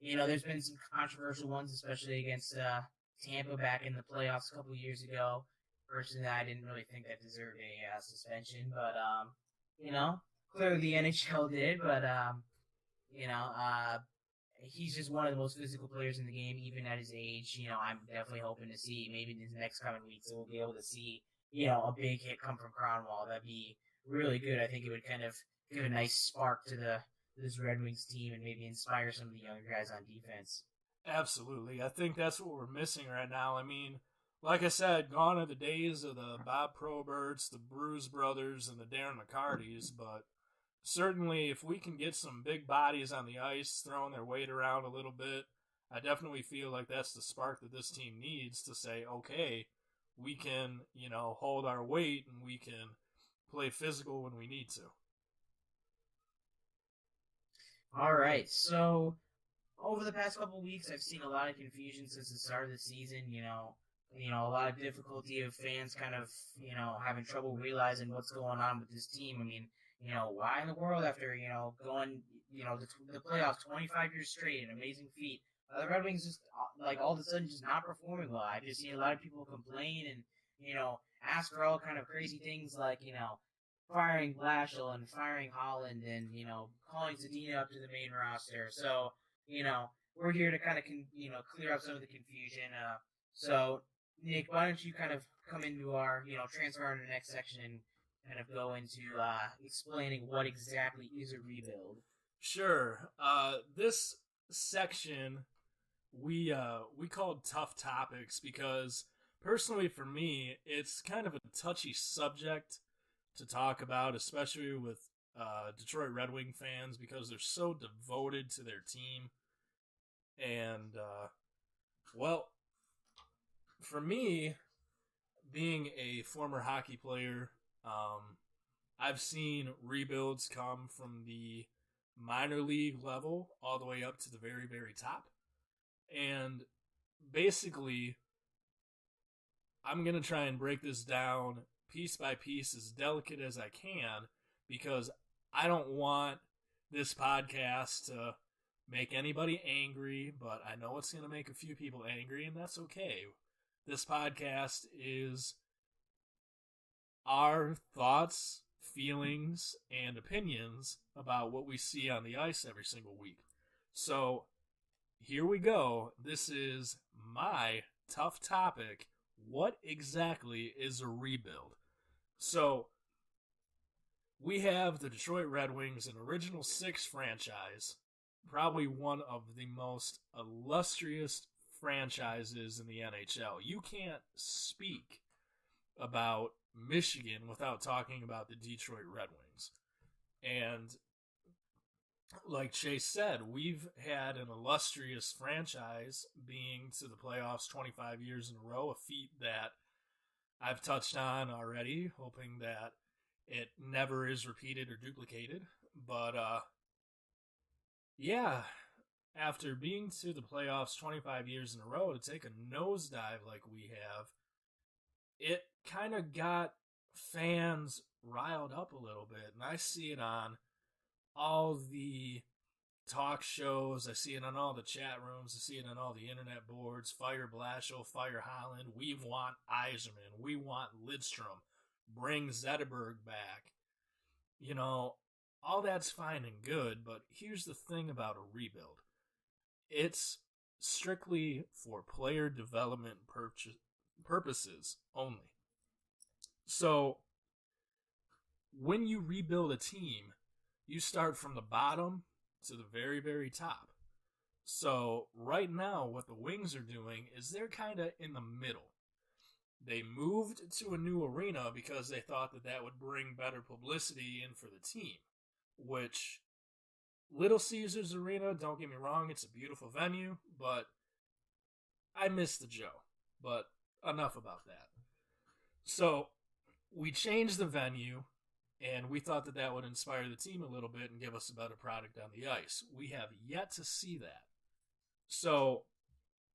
There's been some controversial ones, especially against Tampa back in the playoffs a couple years ago. Personally, I didn't really think that deserved a suspension, but clearly the NHL did. But he's just one of the most physical players in the game, even at his age. I'm definitely hoping to see maybe in these next coming weeks we'll be able to see, a big hit come from Cronwall. That'd be really good. I think it would kind of give a nice spark to this Red Wings team and maybe inspire some of the younger guys on defense. Absolutely. I think that's what we're missing right now. I mean, like I said, gone are the days of the Bob Proberts, the Bruce brothers, and the Darren McCartys, but certainly if we can get some big bodies on the ice throwing their weight around a little bit, I definitely feel like that's the spark that this team needs to say, okay, we can, hold our weight and we can play physical when we need to. All right, so over the past couple of weeks, I've seen a lot of confusion since the start of the season. A lot of difficulty of fans kind of, having trouble realizing what's going on with this team. I mean, why in the world after, going, the playoffs 25 years straight, an amazing feat, the Red Wings just, all of a sudden just not performing well. I've just seen a lot of people complain and, ask for all kind of crazy things like, firing Lashel and firing Holland and, calling Zadina up to the main roster. So, we're here to kind of, clear up some of the confusion. So, Nick, why don't you kind of come into our, transfer into the next section and kind of go into explaining what exactly is a rebuild? Sure. This section we called Tough Topics because personally for me, it's kind of a touchy subject to talk about, especially with Detroit Red Wing fans because they're so devoted to their team. And, for me, being a former hockey player, I've seen rebuilds come from the minor league level all the way up to the very, very top. And basically, I'm going to try and break this down piece by piece as delicate as I can because I don't want this podcast to make anybody angry, but I know it's going to make a few people angry, and that's okay. This podcast is our thoughts, feelings, and opinions about what we see on the ice every single week. So, here we go. This is my tough topic. What exactly is a rebuild? So, we have the Detroit Red Wings, an Original Six franchise, probably one of the most illustrious franchises in the NHL. You can't speak about Michigan without talking about the Detroit Red Wings. And like Chase said, we've had an illustrious franchise being to the playoffs 25 years in a row, a feat that I've touched on already, hoping that it never is repeated or duplicated. But, after being to the playoffs 25 years in a row, to take a nosedive like we have, it kind of got fans riled up a little bit. And I see it on all the talk shows. I see it on all the chat rooms. I see it on all the internet boards. Fire Blashill, fire Holland. We want Yzerman. We want Lidstrom. Bring Zetterberg back. All that's fine and good, but here's the thing about a rebuild. It's strictly for player development purposes only. So, when you rebuild a team, you start from the bottom to the very, very top. So right now, what the Wings are doing is they're kind of in the middle. They moved to a new arena because they thought that that would bring better publicity in for the team, which Little Caesars Arena, don't get me wrong, it's a beautiful venue, but I miss the Joe. But enough about that. So we changed the venue, and we thought that that would inspire the team a little bit and give us a better product on the ice. We have yet to see that. So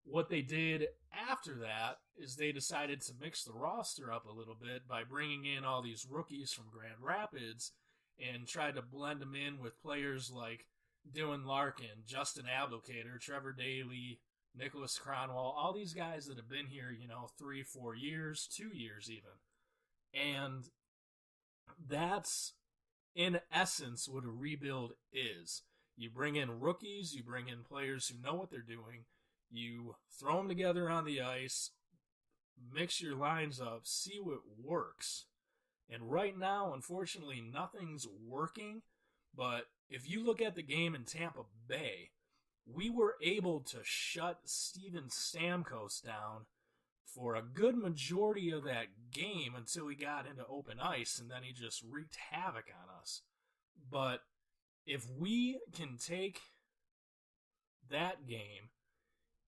what they did after that is they decided to mix the roster up a little bit by bringing in all these rookies from Grand Rapids and tried to blend them in with players like Dylan Larkin, Justin Abdelkader, Trevor Daly, Nicholas Cronwall, all these guys that have been here, 3-4 years, 2 years even. And that's, in essence, what a rebuild is. You bring in rookies, you bring in players who know what they're doing, you throw them together on the ice, mix your lines up, see what works. And right now, unfortunately, nothing's working. But if you look at the game in Tampa Bay, we were able to shut Steven Stamkos down for a good majority of that game until he got into open ice, and then he just wreaked havoc on us. But if we can take that game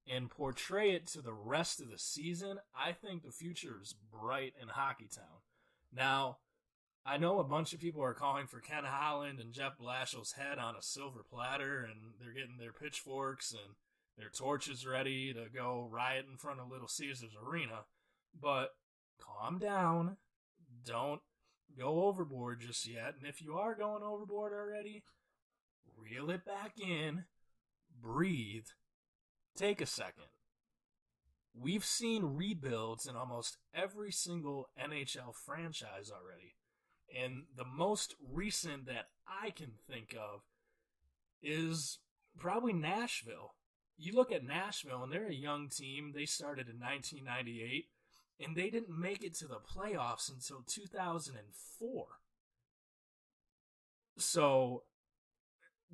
and portray it to the rest of the season, I think the future is bright in Hockeytown. Now, I know a bunch of people are calling for Ken Holland and Jeff Blashill's head on a silver platter, and they're getting their pitchforks and their torches ready to go riot in front of Little Caesars Arena. But calm down. Don't go overboard just yet. And if you are going overboard already, reel it back in. Breathe. Take a second. We've seen rebuilds in almost every single NHL franchise already. And the most recent that I can think of is probably Nashville. You look at Nashville, and they're a young team. They started in 1998, and they didn't make it to the playoffs until 2004. So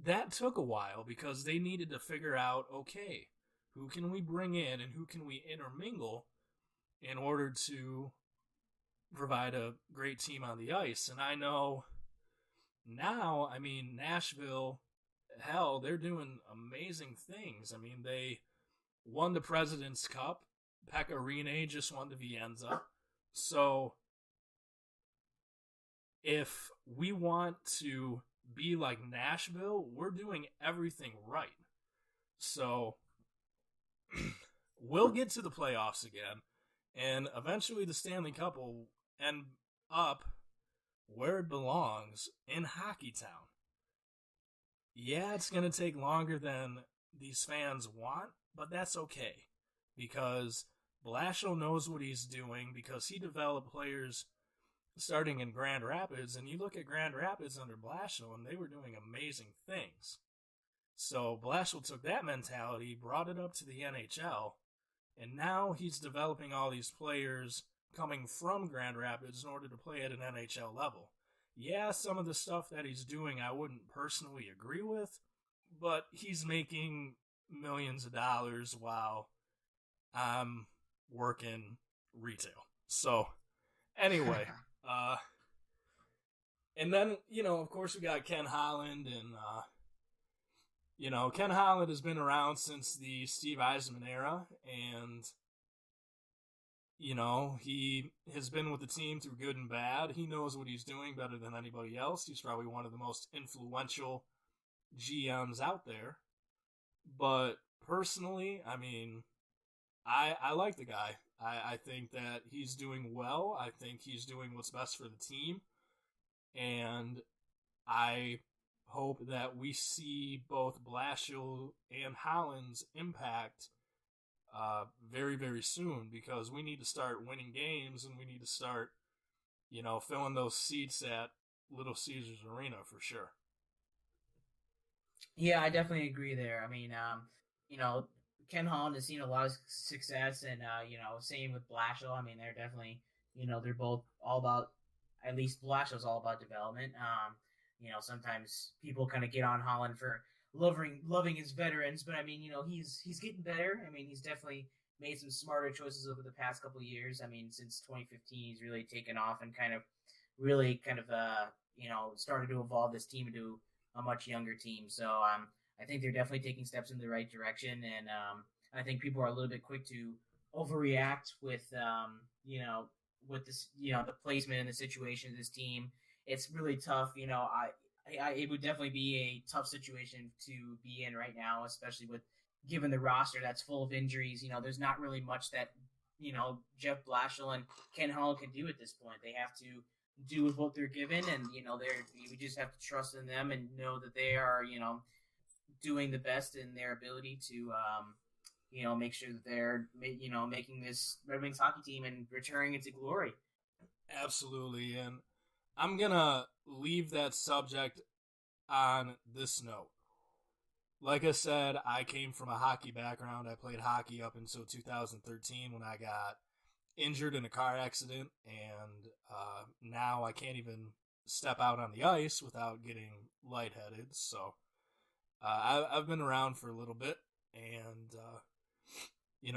that took a while because they needed to figure out, okay, who can we bring in and who can we intermingle in order to provide a great team on the ice. And I know now, Nashville, hell, they're doing amazing things. They won the President's Cup. Pekka Rinne just won the Vienza. So if we want to be like Nashville, we're doing everything right. So we'll get to the playoffs again, and eventually the Stanley Cup will end up where it belongs, in Hockeytown. Yeah, it's going to take longer than these fans want, but that's okay, because Blashill knows what he's doing, because he developed players starting in Grand Rapids, and you look at Grand Rapids under Blashill, and they were doing amazing things. So Blashill took that mentality, brought it up to the NHL, and now he's developing all these players coming from Grand Rapids in order to play at an NHL level. Yeah, some of the stuff that he's doing I wouldn't personally agree with, but he's making millions of dollars while I'm working retail. So, anyway, and then, of course we got Ken Holland, and, Ken Holland has been around since the Steve Yzerman era, and he has been with the team through good and bad. He knows what he's doing better than anybody else. He's probably one of the most influential GMs out there. But personally, I like the guy. I think that he's doing well. I think he's doing what's best for the team. And I hope that we see both Blashill and Holland's impact very, very soon, because we need to start winning games, and we need to start, filling those seats at Little Caesars Arena for sure. Yeah, I definitely agree there. Ken Holland has seen a lot of success, and same with Blashill. They're definitely, they're both all about, at least Blashill's all about development. sometimes people kind of get on Holland for loving his veterans, but I mean, he's getting better. I mean, he's definitely made some smarter choices over the past couple of years. I mean, since 2015, he's really taken off and really started to evolve this team into a much younger team. So I think they're definitely taking steps in the right direction, and I think people are a little bit quick to overreact with with this, the placement and the situation of this team. It's really tough. It would definitely be a tough situation to be in right now, especially given the roster that's full of injuries. There's not really much that Jeff Blashill and Ken Holland can do at this point. They have to do with what they're given, and we just have to trust in them and know that they are doing the best in their ability to make sure that they're making this Red Wings hockey team and returning it to glory. Absolutely, and I'm gonna leave that subject on this note. Like I said, I came from a hockey background. I played hockey up until 2013 when I got injured in a car accident, and now I can't even step out on the ice without getting lightheaded. So I've been around for a little bit, and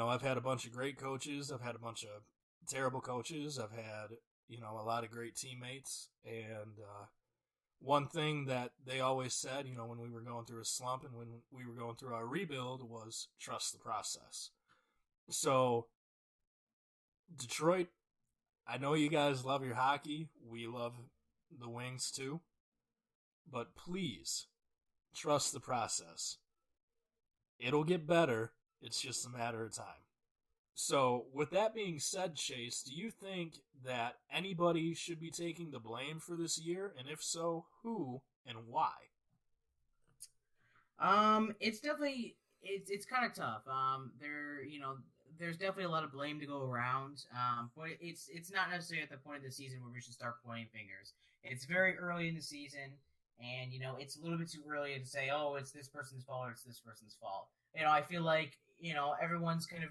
I've had a bunch of great coaches. I've had a bunch of terrible coaches. I've had a lot of great teammates, and one thing that they always said, when we were going through a slump and when we were going through our rebuild, was trust the process. So Detroit, I know you guys love your hockey. We love the Wings too. But please, trust the process. It'll get better. It's just a matter of time. So, with that being said, Chase, do you think that anybody should be taking the blame for this year? And if so, who and why? It's definitely it's kind of tough. There's definitely a lot of blame to go around. But it's not necessarily at the point of the season where we should start pointing fingers. It's very early in the season, and it's a little bit too early to say, oh, it's this person's fault or it's this person's fault. I feel like everyone's kind of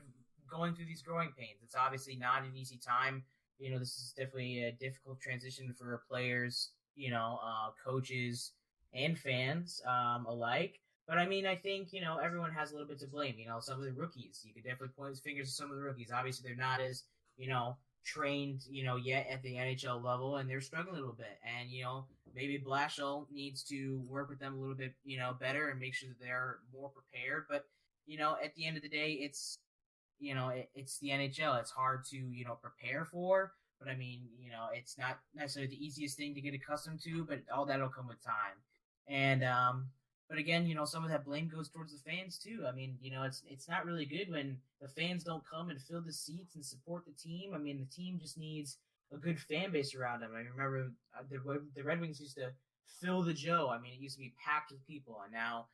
going through these growing pains. It's obviously not an easy time. This is definitely a difficult transition for players, coaches and fans alike. But I mean, I think, everyone has a little bit to blame. Some of the rookies, you could definitely point his fingers at some of the rookies. Obviously, they're not as, trained, yet at the NHL level, and they're struggling a little bit. And, maybe Blashill needs to work with them a little bit, better and make sure that they're more prepared. But, at the end of the day, it's the NHL. It's hard to, prepare for, but I mean, it's not necessarily the easiest thing to get accustomed to, but all that'll come with time. And, but again, some of that blame goes towards the fans too. I mean, it's not really good when the fans don't come and fill the seats and support the team. I mean, the team just needs a good fan base around them. I remember the Red Wings used to fill the Joe. I mean, it used to be packed with people, and now,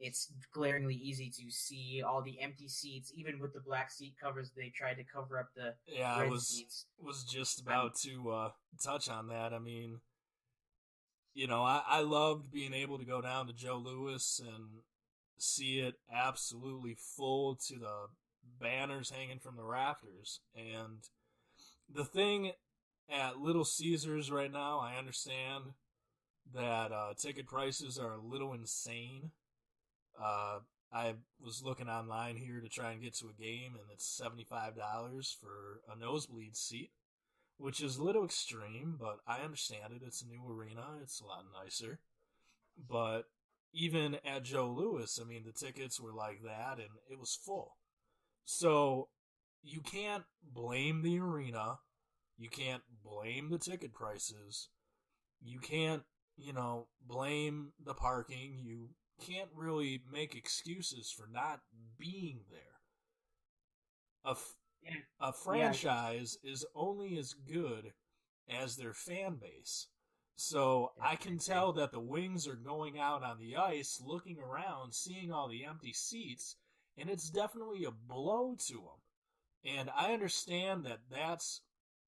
it's glaringly easy to see all the empty seats, even with the black seat covers. They tried to cover up the red seats. Was just about to touch on that. I mean, I loved being able to go down to Joe Louis and see it absolutely full to the banners hanging from the rafters. And the thing at Little Caesars right now, I understand that ticket prices are a little insane. I was looking online here to try and get to a game, and it's $75 for a nosebleed seat, which is a little extreme, but I understand it. It's a new arena. It's a lot nicer. But even at Joe Louis, I mean, the tickets were like that, and it was full. So you can't blame the arena. You can't blame the ticket prices. You can't, blame the parking. You can't really make excuses for not being there. A franchise is only as good as their fan base. So I can tell that the Wings are going out on the ice, looking around, seeing all the empty seats, and it's definitely a blow to them. And I understand that that's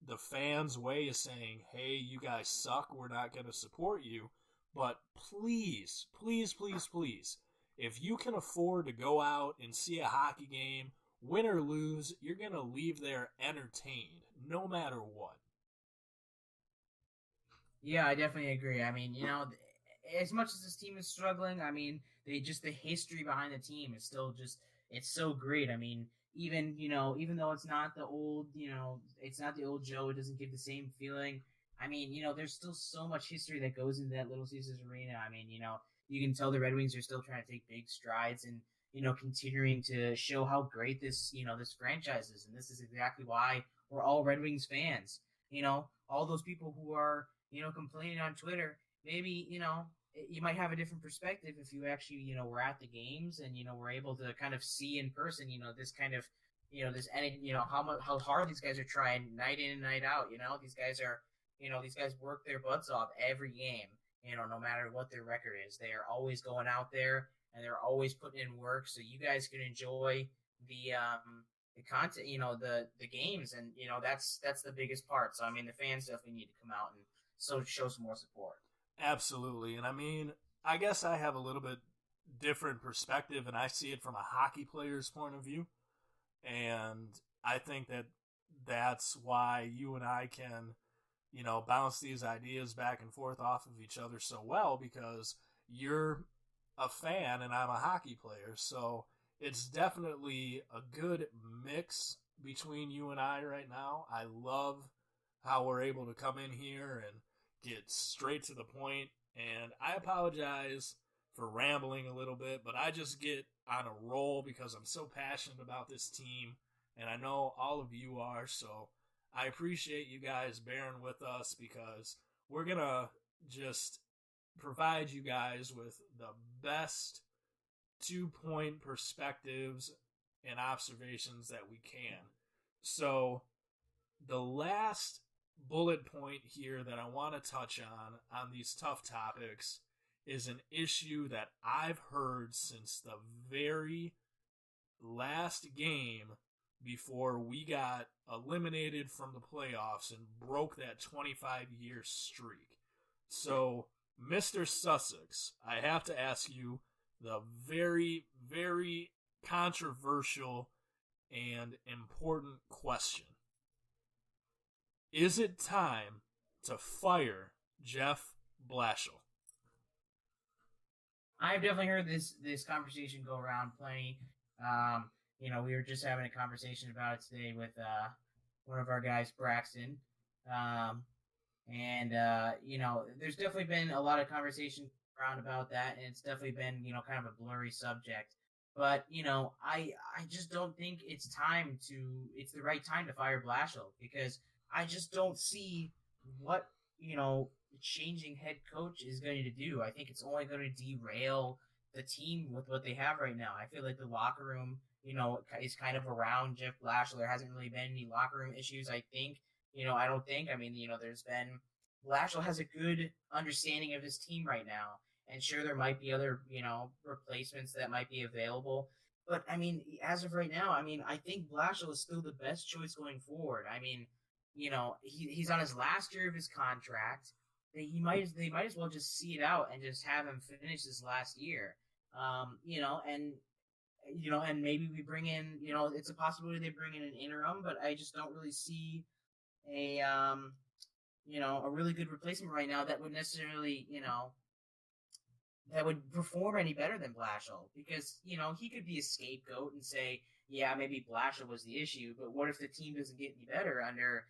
the fans' way of saying, hey, you guys suck, we're not going to support you. But please, please, please, please, if you can afford to go out and see a hockey game, win or lose, you're going to leave there entertained, no matter what. Yeah, I definitely agree. I mean, as much as this team is struggling, I mean, the history behind the team is still just it's so great. I mean, even though it's not the old, it's not the old Joe, it doesn't give the same feeling. I mean, there's still so much history that goes into that Little Caesars Arena. I mean, you can tell the Red Wings are still trying to take big strides and continuing to show how great this franchise is, and this is exactly why we're all Red Wings fans. All those people who are complaining on Twitter, maybe, you might have a different perspective if you actually, were at the games and, were able to kind of see in person, this kind of, this, and, how hard these guys are trying night in and night out. These guys work their butts off every game, no matter what their record is. They are always going out there and they're always putting in work. So you guys can enjoy the content, the games, and that's the biggest part. So I mean, the fans definitely need to come out and show some more support. Absolutely. And I mean, I guess I have a little bit different perspective, and I see it from a hockey player's point of view. And I think that that's why you and I can, bounce these ideas back and forth off of each other so well, because you're a fan and I'm a hockey player. So it's definitely a good mix between you and I right now. I love how we're able to come in here and get straight to the point. And I apologize for rambling a little bit, but I just get on a roll because I'm so passionate about this team, and I know all of you are. So I appreciate you guys bearing with us, because we're going to just provide you guys with the best 2-point perspectives and observations that we can. So the last bullet point here that I want to touch on these tough topics is an issue that I've heard since the very last game before we got eliminated from the playoffs and broke that 25-year streak. So, Mr. Sussex, I have to ask you the very, very controversial and important question. Is it time to fire Jeff Blashill? I've definitely heard this conversation go around plenty. We were just having a conversation about it today with one of our guys, Braxton. There's definitely been a lot of conversation around about that, and it's definitely been, kind of a blurry subject. But, I just don't think it's the right time to fire Blashill, because I just don't see what, changing head coach is going to do. I think it's only going to derail the team with what they have right now. I feel like the locker room, is kind of around Jeff Blashill. There hasn't really been any locker room issues, I think. I don't think. I mean, Blashill has a good understanding of his team right now. And sure, there might be other, replacements that might be available. But, I mean, as of right now, I think Blashill is still the best choice going forward. I mean, he's on his last year of his contract. They might as well just see it out and just have him finish his last year. And maybe we bring in, it's a possibility they bring in an interim, but I just don't really see a really good replacement right now that would necessarily, that would perform any better than Blashill, because, he could be a scapegoat and say, yeah, maybe Blashill was the issue, but what if the team doesn't get any better under,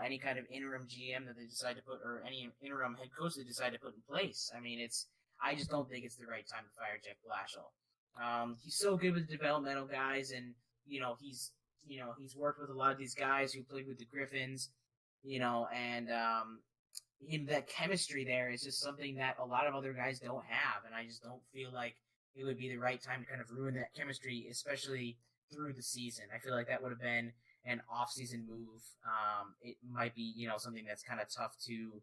any kind of interim GM that they decide to put, or any interim head coach they decide to put in place? I mean, I just don't think it's the right time to fire Jeff Blashill. He's so good with developmental guys, and, he's worked with a lot of these guys who played with the Griffins, and that chemistry there is just something that a lot of other guys don't have, and I just don't feel like it would be the right time to kind of ruin that chemistry, especially through the season. I feel like that would have been an off-season move. It might be, something that's kind of tough to,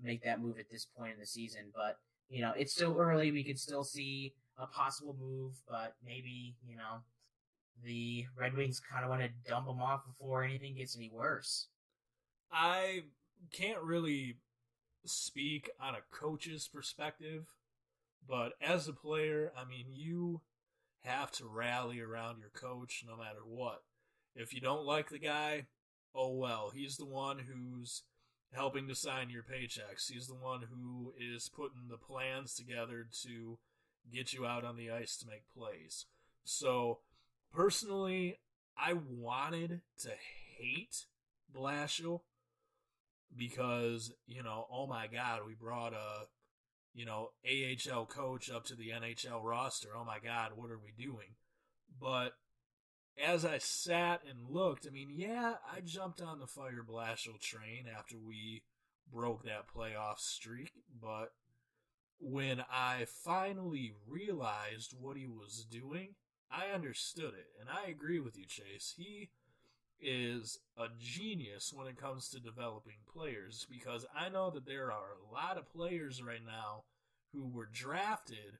make that move at this point in the season, but, it's still early. We could still see a possible move, but maybe, the Red Wings kind of want to dump him off before anything gets any worse. I can't really speak on a coach's perspective, but as a player, I mean, you have to rally around your coach no matter what. If you don't like the guy, oh well, he's the one who's helping to sign your paychecks. He's the one who is putting the plans together to get you out on the ice to make plays. So, personally, I wanted to hate Blashill because, oh my God, we brought a, AHL coach up to the NHL roster. Oh my God, what are we doing? But as I sat and looked, I jumped on the Fire Blashill train after we broke that playoff streak, but when I finally realized what he was doing, I understood it. And I agree with you, Chase. He is a genius when it comes to developing players, because I know that there are a lot of players right now who were drafted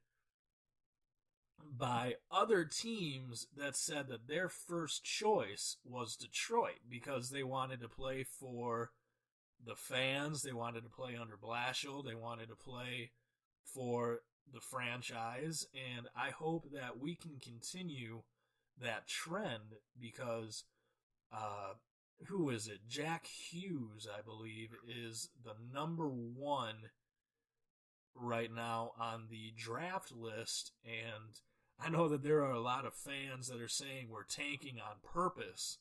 by other teams that said that their first choice was Detroit because they wanted to play for the fans, they wanted to play under Blashill, they wanted to play for the franchise, and I hope that we can continue that trend because who is it? Jack Hughes, I believe, is the number one right now on the draft list, and I know that there are a lot of fans that are saying we're tanking on purpose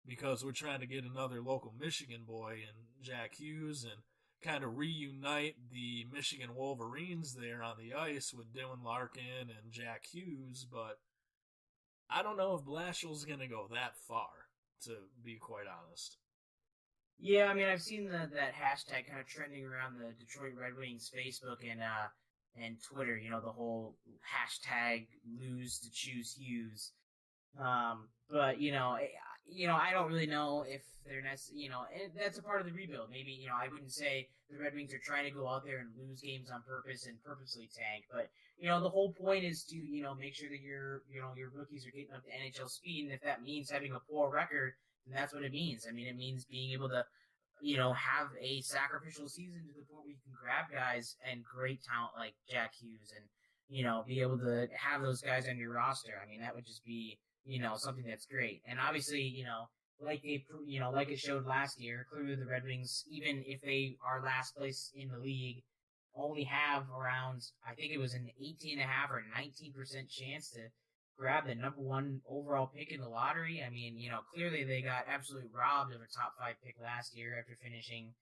because we're trying to get another local Michigan boy in Jack Hughes and kind of reunite the Michigan Wolverines there on the ice with Dylan Larkin and Jack Hughes, but I don't know if Blashill's going to go that far, to be quite honest. Yeah, I've seen that hashtag kind of trending around the Detroit Red Wings Facebook and Twitter. The whole hashtag lose to choose Hughes. But I don't really know if they're that's a part of the rebuild. Maybe I wouldn't say the Red Wings are trying to go out there and lose games on purpose and purposely tank. But the whole point is to make sure that your rookies are getting up to NHL speed, and if that means having a poor record, then that's what it means. It means being able to have a sacrificial season to the point where you can grab guys and great talent like Jack Hughes and be able to have those guys on your roster. That would just be something that's great. And obviously, like it showed last year, clearly the Red Wings, even if they are last place in the league, only have around, I think it was an 18.5 or 19% chance to grab the number one overall pick in the lottery. Clearly they got absolutely robbed of a top 5 pick last year after finishing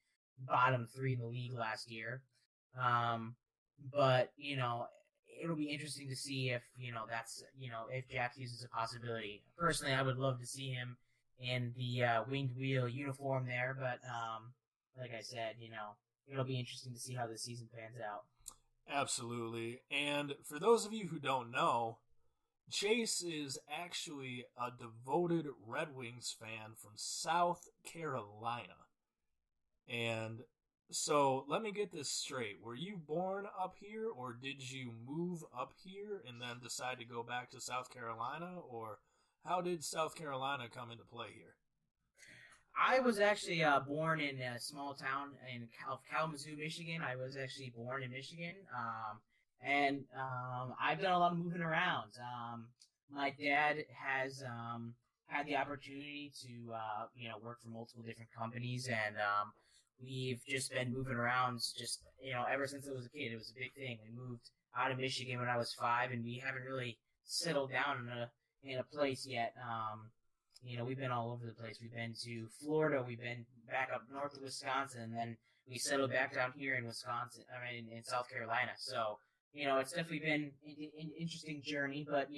bottom 3 in the league last year. But it'll be interesting to see if, that's, if Jack Hughes is a possibility. Personally, I would love to see him in the winged wheel uniform there, but like I said, it'll be interesting to see how the season pans out. Absolutely. And for those of you who don't know, Chase is actually a devoted Red Wings fan from South Carolina. And so let me get this straight. Were you born up here, or did you move up here and then decide to go back to South Carolina, or how did South Carolina come into play here? I was actually born in a small town of Kalamazoo, Michigan. I was actually born in Michigan. And I've done a lot of moving around. My dad has had the opportunity to work for multiple different companies, and we've just been moving around ever since I was a kid. It was a big thing. We moved out of Michigan when I was 5, and we haven't really settled down in a place yet. We've been all over the place. We've been to Florida. We've been back up north of Wisconsin, and then we settled back down here in Wisconsin. In South Carolina. So it's definitely been an interesting journey. But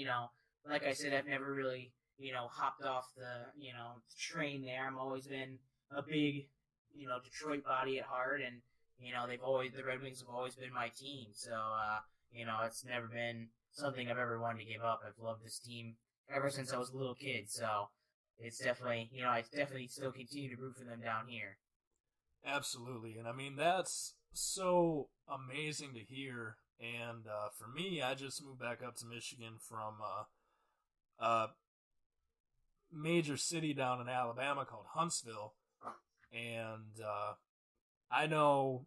like I said, I've never really hopped off the train there. I've always been a big Detroit body at heart, and the Red Wings have always been my team. So it's never been something I've ever wanted to give up. I've loved this team ever since I was a little kid. So it's definitely I definitely still continue to root for them down here. Absolutely, and that's so amazing to hear. And for me, I just moved back up to Michigan from a major city down in Alabama called Huntsville. And I know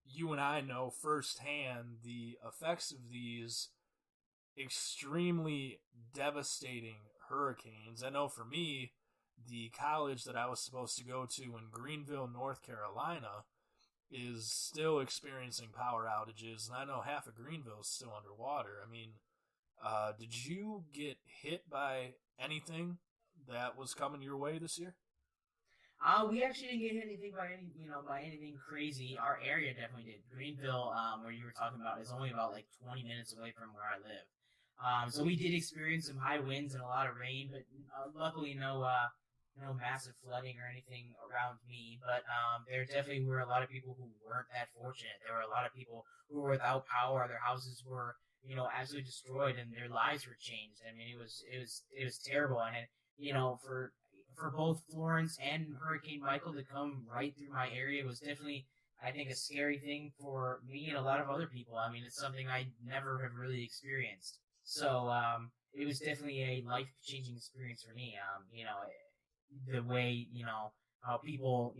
you and I know firsthand the effects of these extremely devastating hurricanes. I know for me, the college that I was supposed to go to in Greenville, North Carolina, is still experiencing power outages, and I know half of Greenville is still underwater. I mean, did you get hit by anything that was coming your way this year? We actually didn't get hit anything by anything crazy. Our area definitely did. Greenville, where you were talking about, is only about like 20 minutes away from where I live. So we did experience some high winds and a lot of rain, but luckily no massive flooding or anything around me. But there definitely were a lot of people who weren't that fortunate. There were a lot of people who were without power. Their houses were, absolutely destroyed, and their lives were changed. I mean, it was terrible. And for both Florence and Hurricane Michael to come right through my area was definitely, I think, a scary thing for me and a lot of other people. I mean, it's something I never have really experienced. So it was definitely a life-changing experience for me. The way, how people,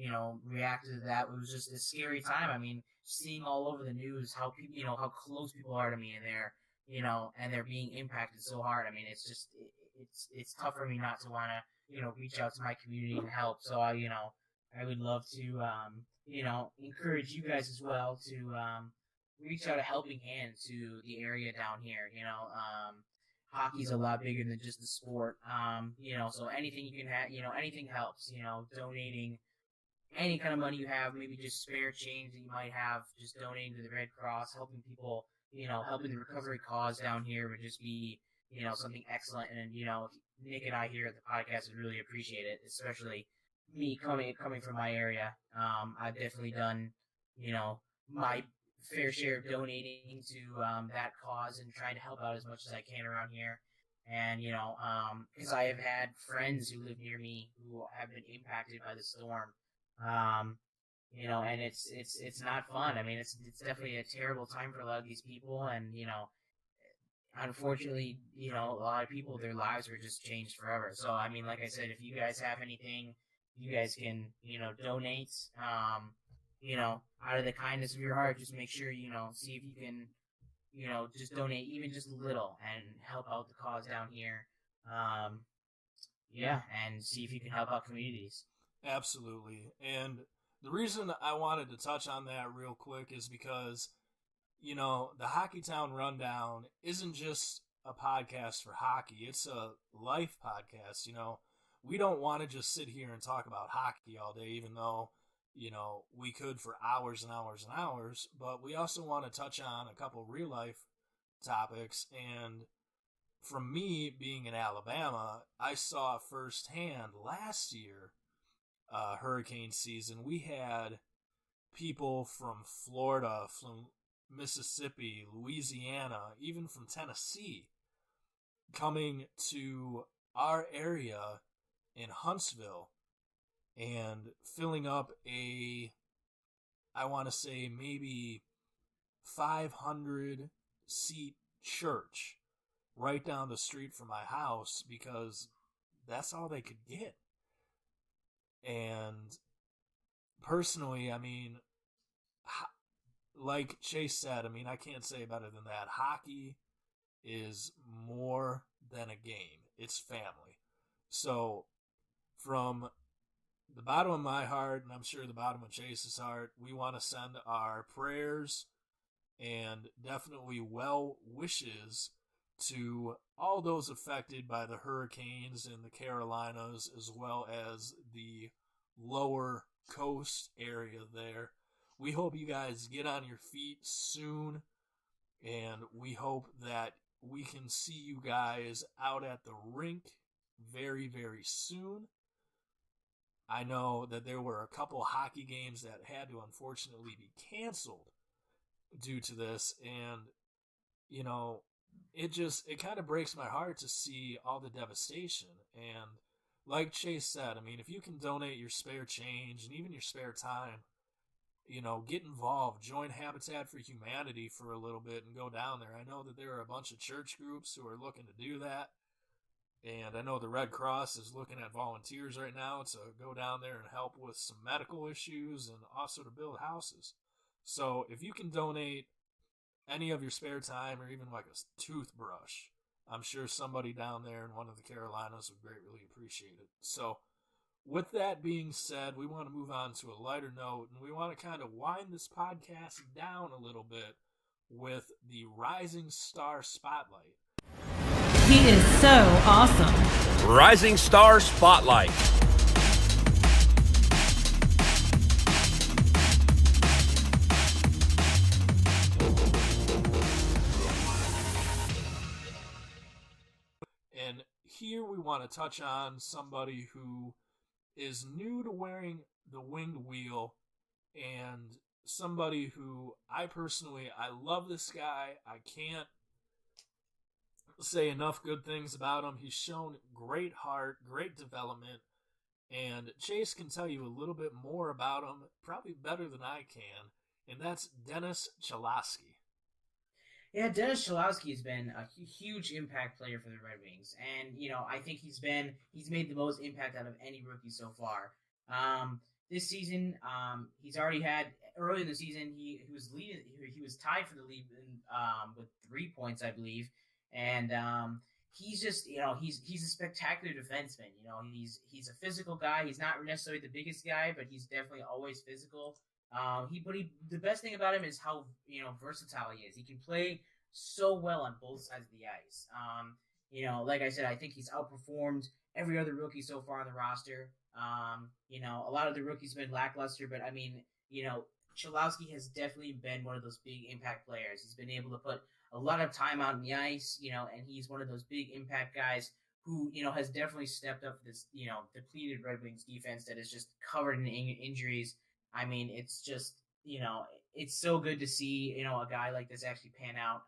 reacted to that, it was just a scary time. I mean, seeing all over the news how people, how close people are to me, and they're being impacted so hard. I mean, it's just, it's tough for me not to want to, reach out to my community and help. So I would love to, encourage you guys as well to, reach out a helping hand to the area down here. Hockey's a lot bigger than just the sport. So anything you can have, anything helps. Donating any kind of money you have, maybe just spare change that you might have, just donating to the Red Cross, helping people, helping the recovery cause down here would just be, something excellent. And, Nick and I here at the podcast would really appreciate it, especially me coming from my area. I've definitely done, my fair share of donating to that cause and trying to help out as much as I can around here. And, because I have had friends who live near me who have been impacted by the storm. And it's not fun. I mean, it's definitely a terrible time for a lot of these people. And, unfortunately, a lot of people, their lives were just changed forever. So, I mean, like I said, if you guys have anything, you guys can, donate, out of the kindness of your heart. Just make sure, see if you can, just donate even just a little and help out the cause down here. And see if you can help out communities. Absolutely. And the reason I wanted to touch on that real quick is because, the Hockeytown Rundown isn't just a podcast for hockey. It's a life podcast. We don't want to just sit here and talk about hockey all day, even though, we could for hours and hours and hours, but we also want to touch on a couple real life topics. And from me being in Alabama, I saw firsthand last year, hurricane season, we had people from Florida, from Mississippi, Louisiana, even from Tennessee coming to our area in Huntsville and filling up I want to say maybe 500 seat church right down the street from my house, because that's all they could get. And personally, I mean, like Chase said, I mean, I can't say better than that. Hockey is more than a game. It's family. So from the bottom of my heart, and I'm sure the bottom of Chase's heart, we want to send our prayers and definitely well wishes to all those affected by the hurricanes in the Carolinas, as well as the lower coast area there. We hope you guys get on your feet soon, and we hope that we can see you guys out at the rink very, very soon. I know that there were a couple hockey games that had to unfortunately be canceled due to this, and, it kind of breaks my heart to see all the devastation. And like Chase said, I mean, if you can donate your spare change and even your spare time, get involved, join Habitat for Humanity for a little bit and go down there. I know that there are a bunch of church groups who are looking to do that. And I know the Red Cross is looking at volunteers right now to go down there and help with some medical issues and also to build houses. So if you can donate any of your spare time or even like a toothbrush, I'm sure somebody down there in one of the Carolinas would greatly appreciate it. So with that being said, we want to move on to a lighter note, and we want to kind of wind this podcast down a little bit with the Rising Star Spotlight. He is so awesome. Rising Star Spotlight. And here we want to touch on somebody who is new to wearing the winged wheel, and somebody who I love this guy. I can't say enough good things about him. He's shown great heart, great development, and Chase can tell you a little bit more about him, probably better than I can, and that's Dennis Cholowski. Yeah, Dennis Cholowski has been a huge impact player for the Red Wings, and I think he's made the most impact out of any rookie so far. This season, he's already had early in the season he was leading. He was tied for the lead with 3 points, I believe, and he's just he's a spectacular defenseman. He's a physical guy. He's not necessarily the biggest guy, but he's definitely always physical. The best thing about him is how versatile he is. He can play so well on both sides of the ice. Like I said, I think he's outperformed every other rookie so far on the roster. A lot of the rookies have been lackluster, but I mean, Cholowski has definitely been one of those big impact players. He's been able to put a lot of time out on the ice, and he's one of those big impact guys who, has definitely stepped up for this, depleted Red Wings defense that is just covered in injuries. I mean, it's just, it's so good to see, a guy like this actually pan out.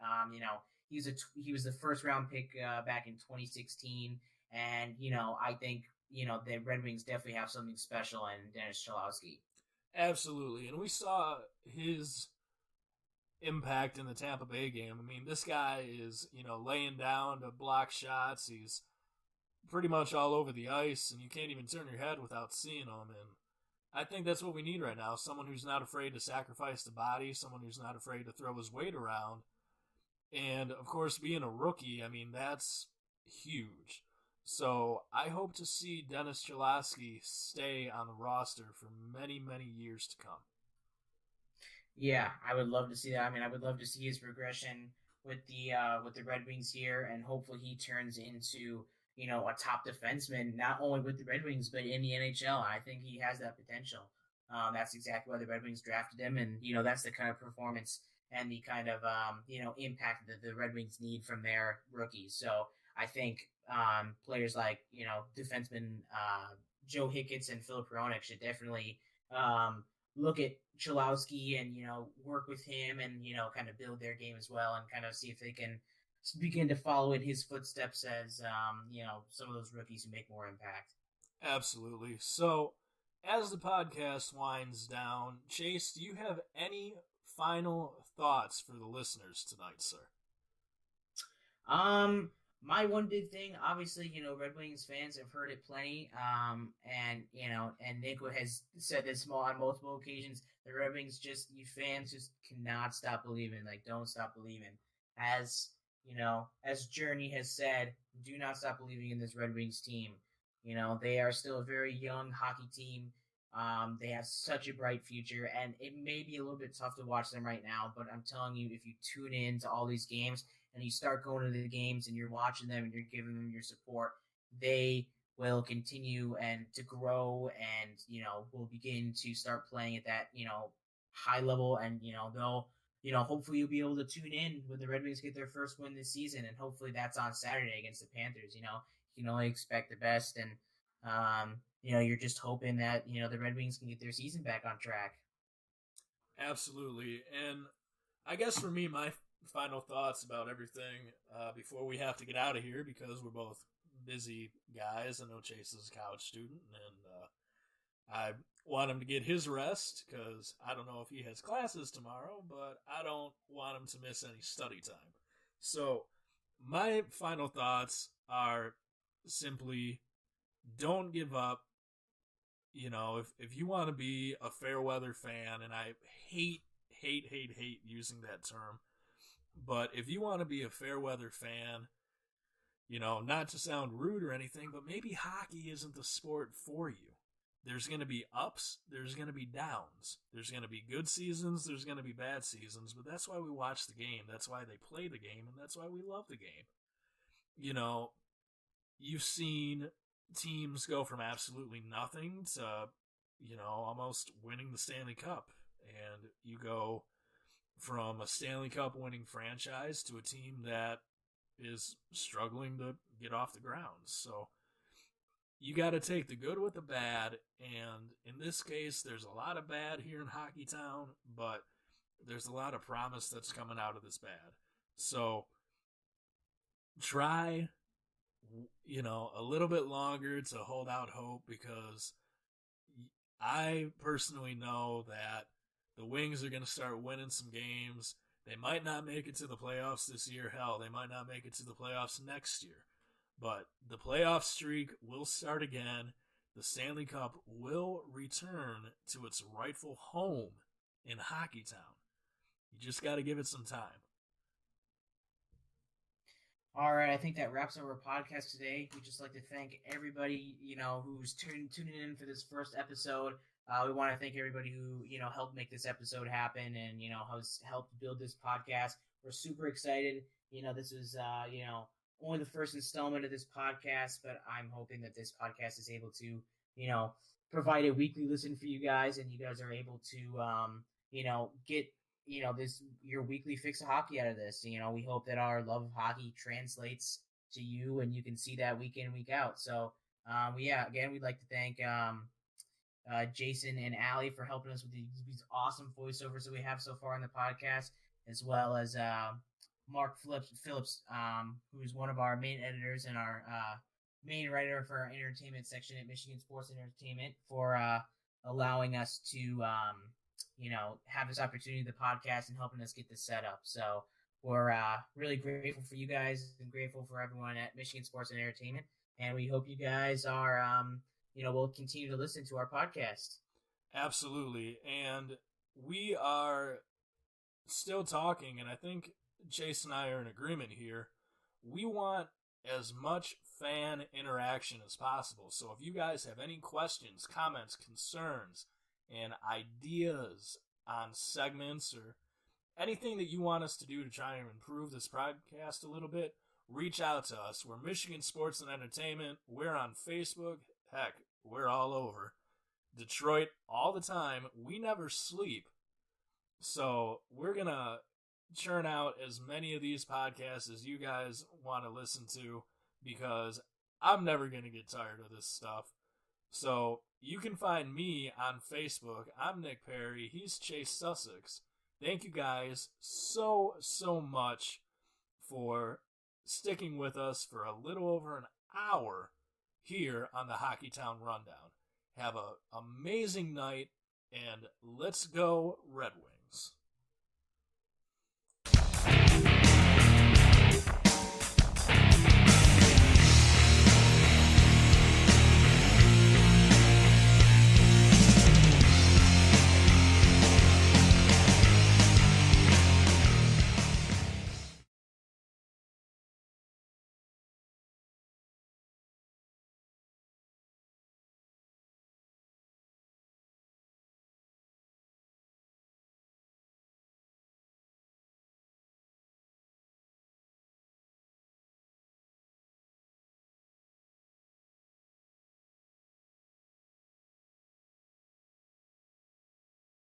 He was the first round pick back in 2016. And, I think, the Red Wings definitely have something special in Dennis Cholowski. Absolutely. And we saw his impact in the Tampa Bay game. I mean, this guy is, laying down to block shots. He's pretty much all over the ice, and you can't even turn your head without seeing him. And I think that's what we need right now. Someone who's not afraid to sacrifice the body, someone who's not afraid to throw his weight around. And, of course, being a rookie, I mean, that's huge. So I hope to see Dennis Cholowski stay on the roster for many, many years to come. Yeah, I would love to see that. I mean, I would love to see his progression with the Red Wings here, and hopefully he turns into a top defenseman, not only with the Red Wings, but in the NHL. I think he has that potential. That's exactly why the Red Wings drafted him, and, that's the kind of performance and the kind of, impact that the Red Wings need from their rookies. So I think players like, defenseman Joe Hicketts and Philip Hronek should definitely look at Cholowski and, work with him and, kind of build their game as well and kind of see if they can begin to follow in his footsteps as, some of those rookies who make more impact. Absolutely. So, as the podcast winds down, Chase, do you have any final thoughts for the listeners tonight, sir? My one big thing, obviously, Red Wings fans have heard it plenty. And Nick has said this on multiple occasions. The Red Wings you fans just cannot stop believing. Like, don't stop believing. As Journey has said, do not stop believing in this Red Wings team. They are still a very young hockey team. They have such a bright future, and it may be a little bit tough to watch them right now, but I'm telling you, if you tune in to all these games and you start going to the games and you're watching them and you're giving them your support, they will continue and to grow and, will begin to start playing at that, high level, and, they'll, hopefully you'll be able to tune in when the Red Wings get their first win this season, and hopefully that's on Saturday against the Panthers. You can only expect the best, and, you're just hoping that, the Red Wings can get their season back on track. Absolutely. And I guess for me, my final thoughts about everything before we have to get out of here, because we're both busy guys. I know Chase is a college student, and I want him to get his rest because I don't know if he has classes tomorrow, but I don't want him to miss any study time. So my final thoughts are simply, don't give up. If you want to be a fair weather fan, and I hate using that term, but if you want to be a fair weather fan, not to sound rude or anything, but maybe hockey isn't the sport for you. there's going to be ups, there's going to be downs. There's going to be good seasons, there's going to be bad seasons, but that's why we watch the game. That's why they play the game, and that's why we love the game. You know, you've seen teams go from absolutely nothing to, you know, almost winning the Stanley Cup. And you go from a Stanley Cup winning franchise to a team that is struggling to get off the ground. So you got to take the good with the bad, and in this case, there's a lot of bad here in Hockeytown, but there's a lot of promise that's coming out of this bad. So try, you know, a little bit longer to hold out hope, because I personally know that the Wings are going to start winning some games. They might not make it to the playoffs this year. Hell, they might not make it to the playoffs next year. But the playoff streak will start again. The Stanley Cup will return to its rightful home in Hockeytown. You just got to give it some time. All right, I think that wraps up our podcast today. We'd just like to thank everybody, you know, who's tuning in for this first episode. We want to thank everybody who, you know, helped make this episode happen and, you know, has helped build this podcast. We're super excited. You know, this is, you know, only the first installment of this podcast, but I'm hoping that this podcast is able to, you know, provide a weekly listen for you guys, and you guys are able to, you know, get, you know, your weekly fix of hockey out of this. You know, we hope that our love of hockey translates to you, and you can see that week in and week out. So, yeah, again, we'd like to thank Jason and Allie for helping us with these awesome voiceovers that we have so far in the podcast, as well as Mark Phillips, who's one of our main editors and our main writer for our entertainment section at Michigan Sports Entertainment, for allowing us to, you know, have this opportunity, the podcast, and helping us get this set up. So we're really grateful for you guys and grateful for everyone at Michigan Sports and Entertainment. And we hope you guys are, you know, will continue to listen to our podcast. Absolutely. And we are still talking, and I think Chase and I are in agreement here. We want as much fan interaction as possible. So if you guys have any questions, comments, concerns, and ideas on segments or anything that you want us to do to try and improve this podcast a little bit, reach out to us. We're Michigan Sports and Entertainment. We're on Facebook. Heck, we're all over. Detroit all the time. We never sleep. So we're going to churn out as many of these podcasts as you guys want to listen to, because I'm never going to get tired of this stuff. So you can find me on Facebook. I'm Nick Perry. He's Chase Sussex. Thank you guys so much for sticking with us for a little over an hour here on the Hockeytown Rundown. Have an amazing night, and let's go Red Wings.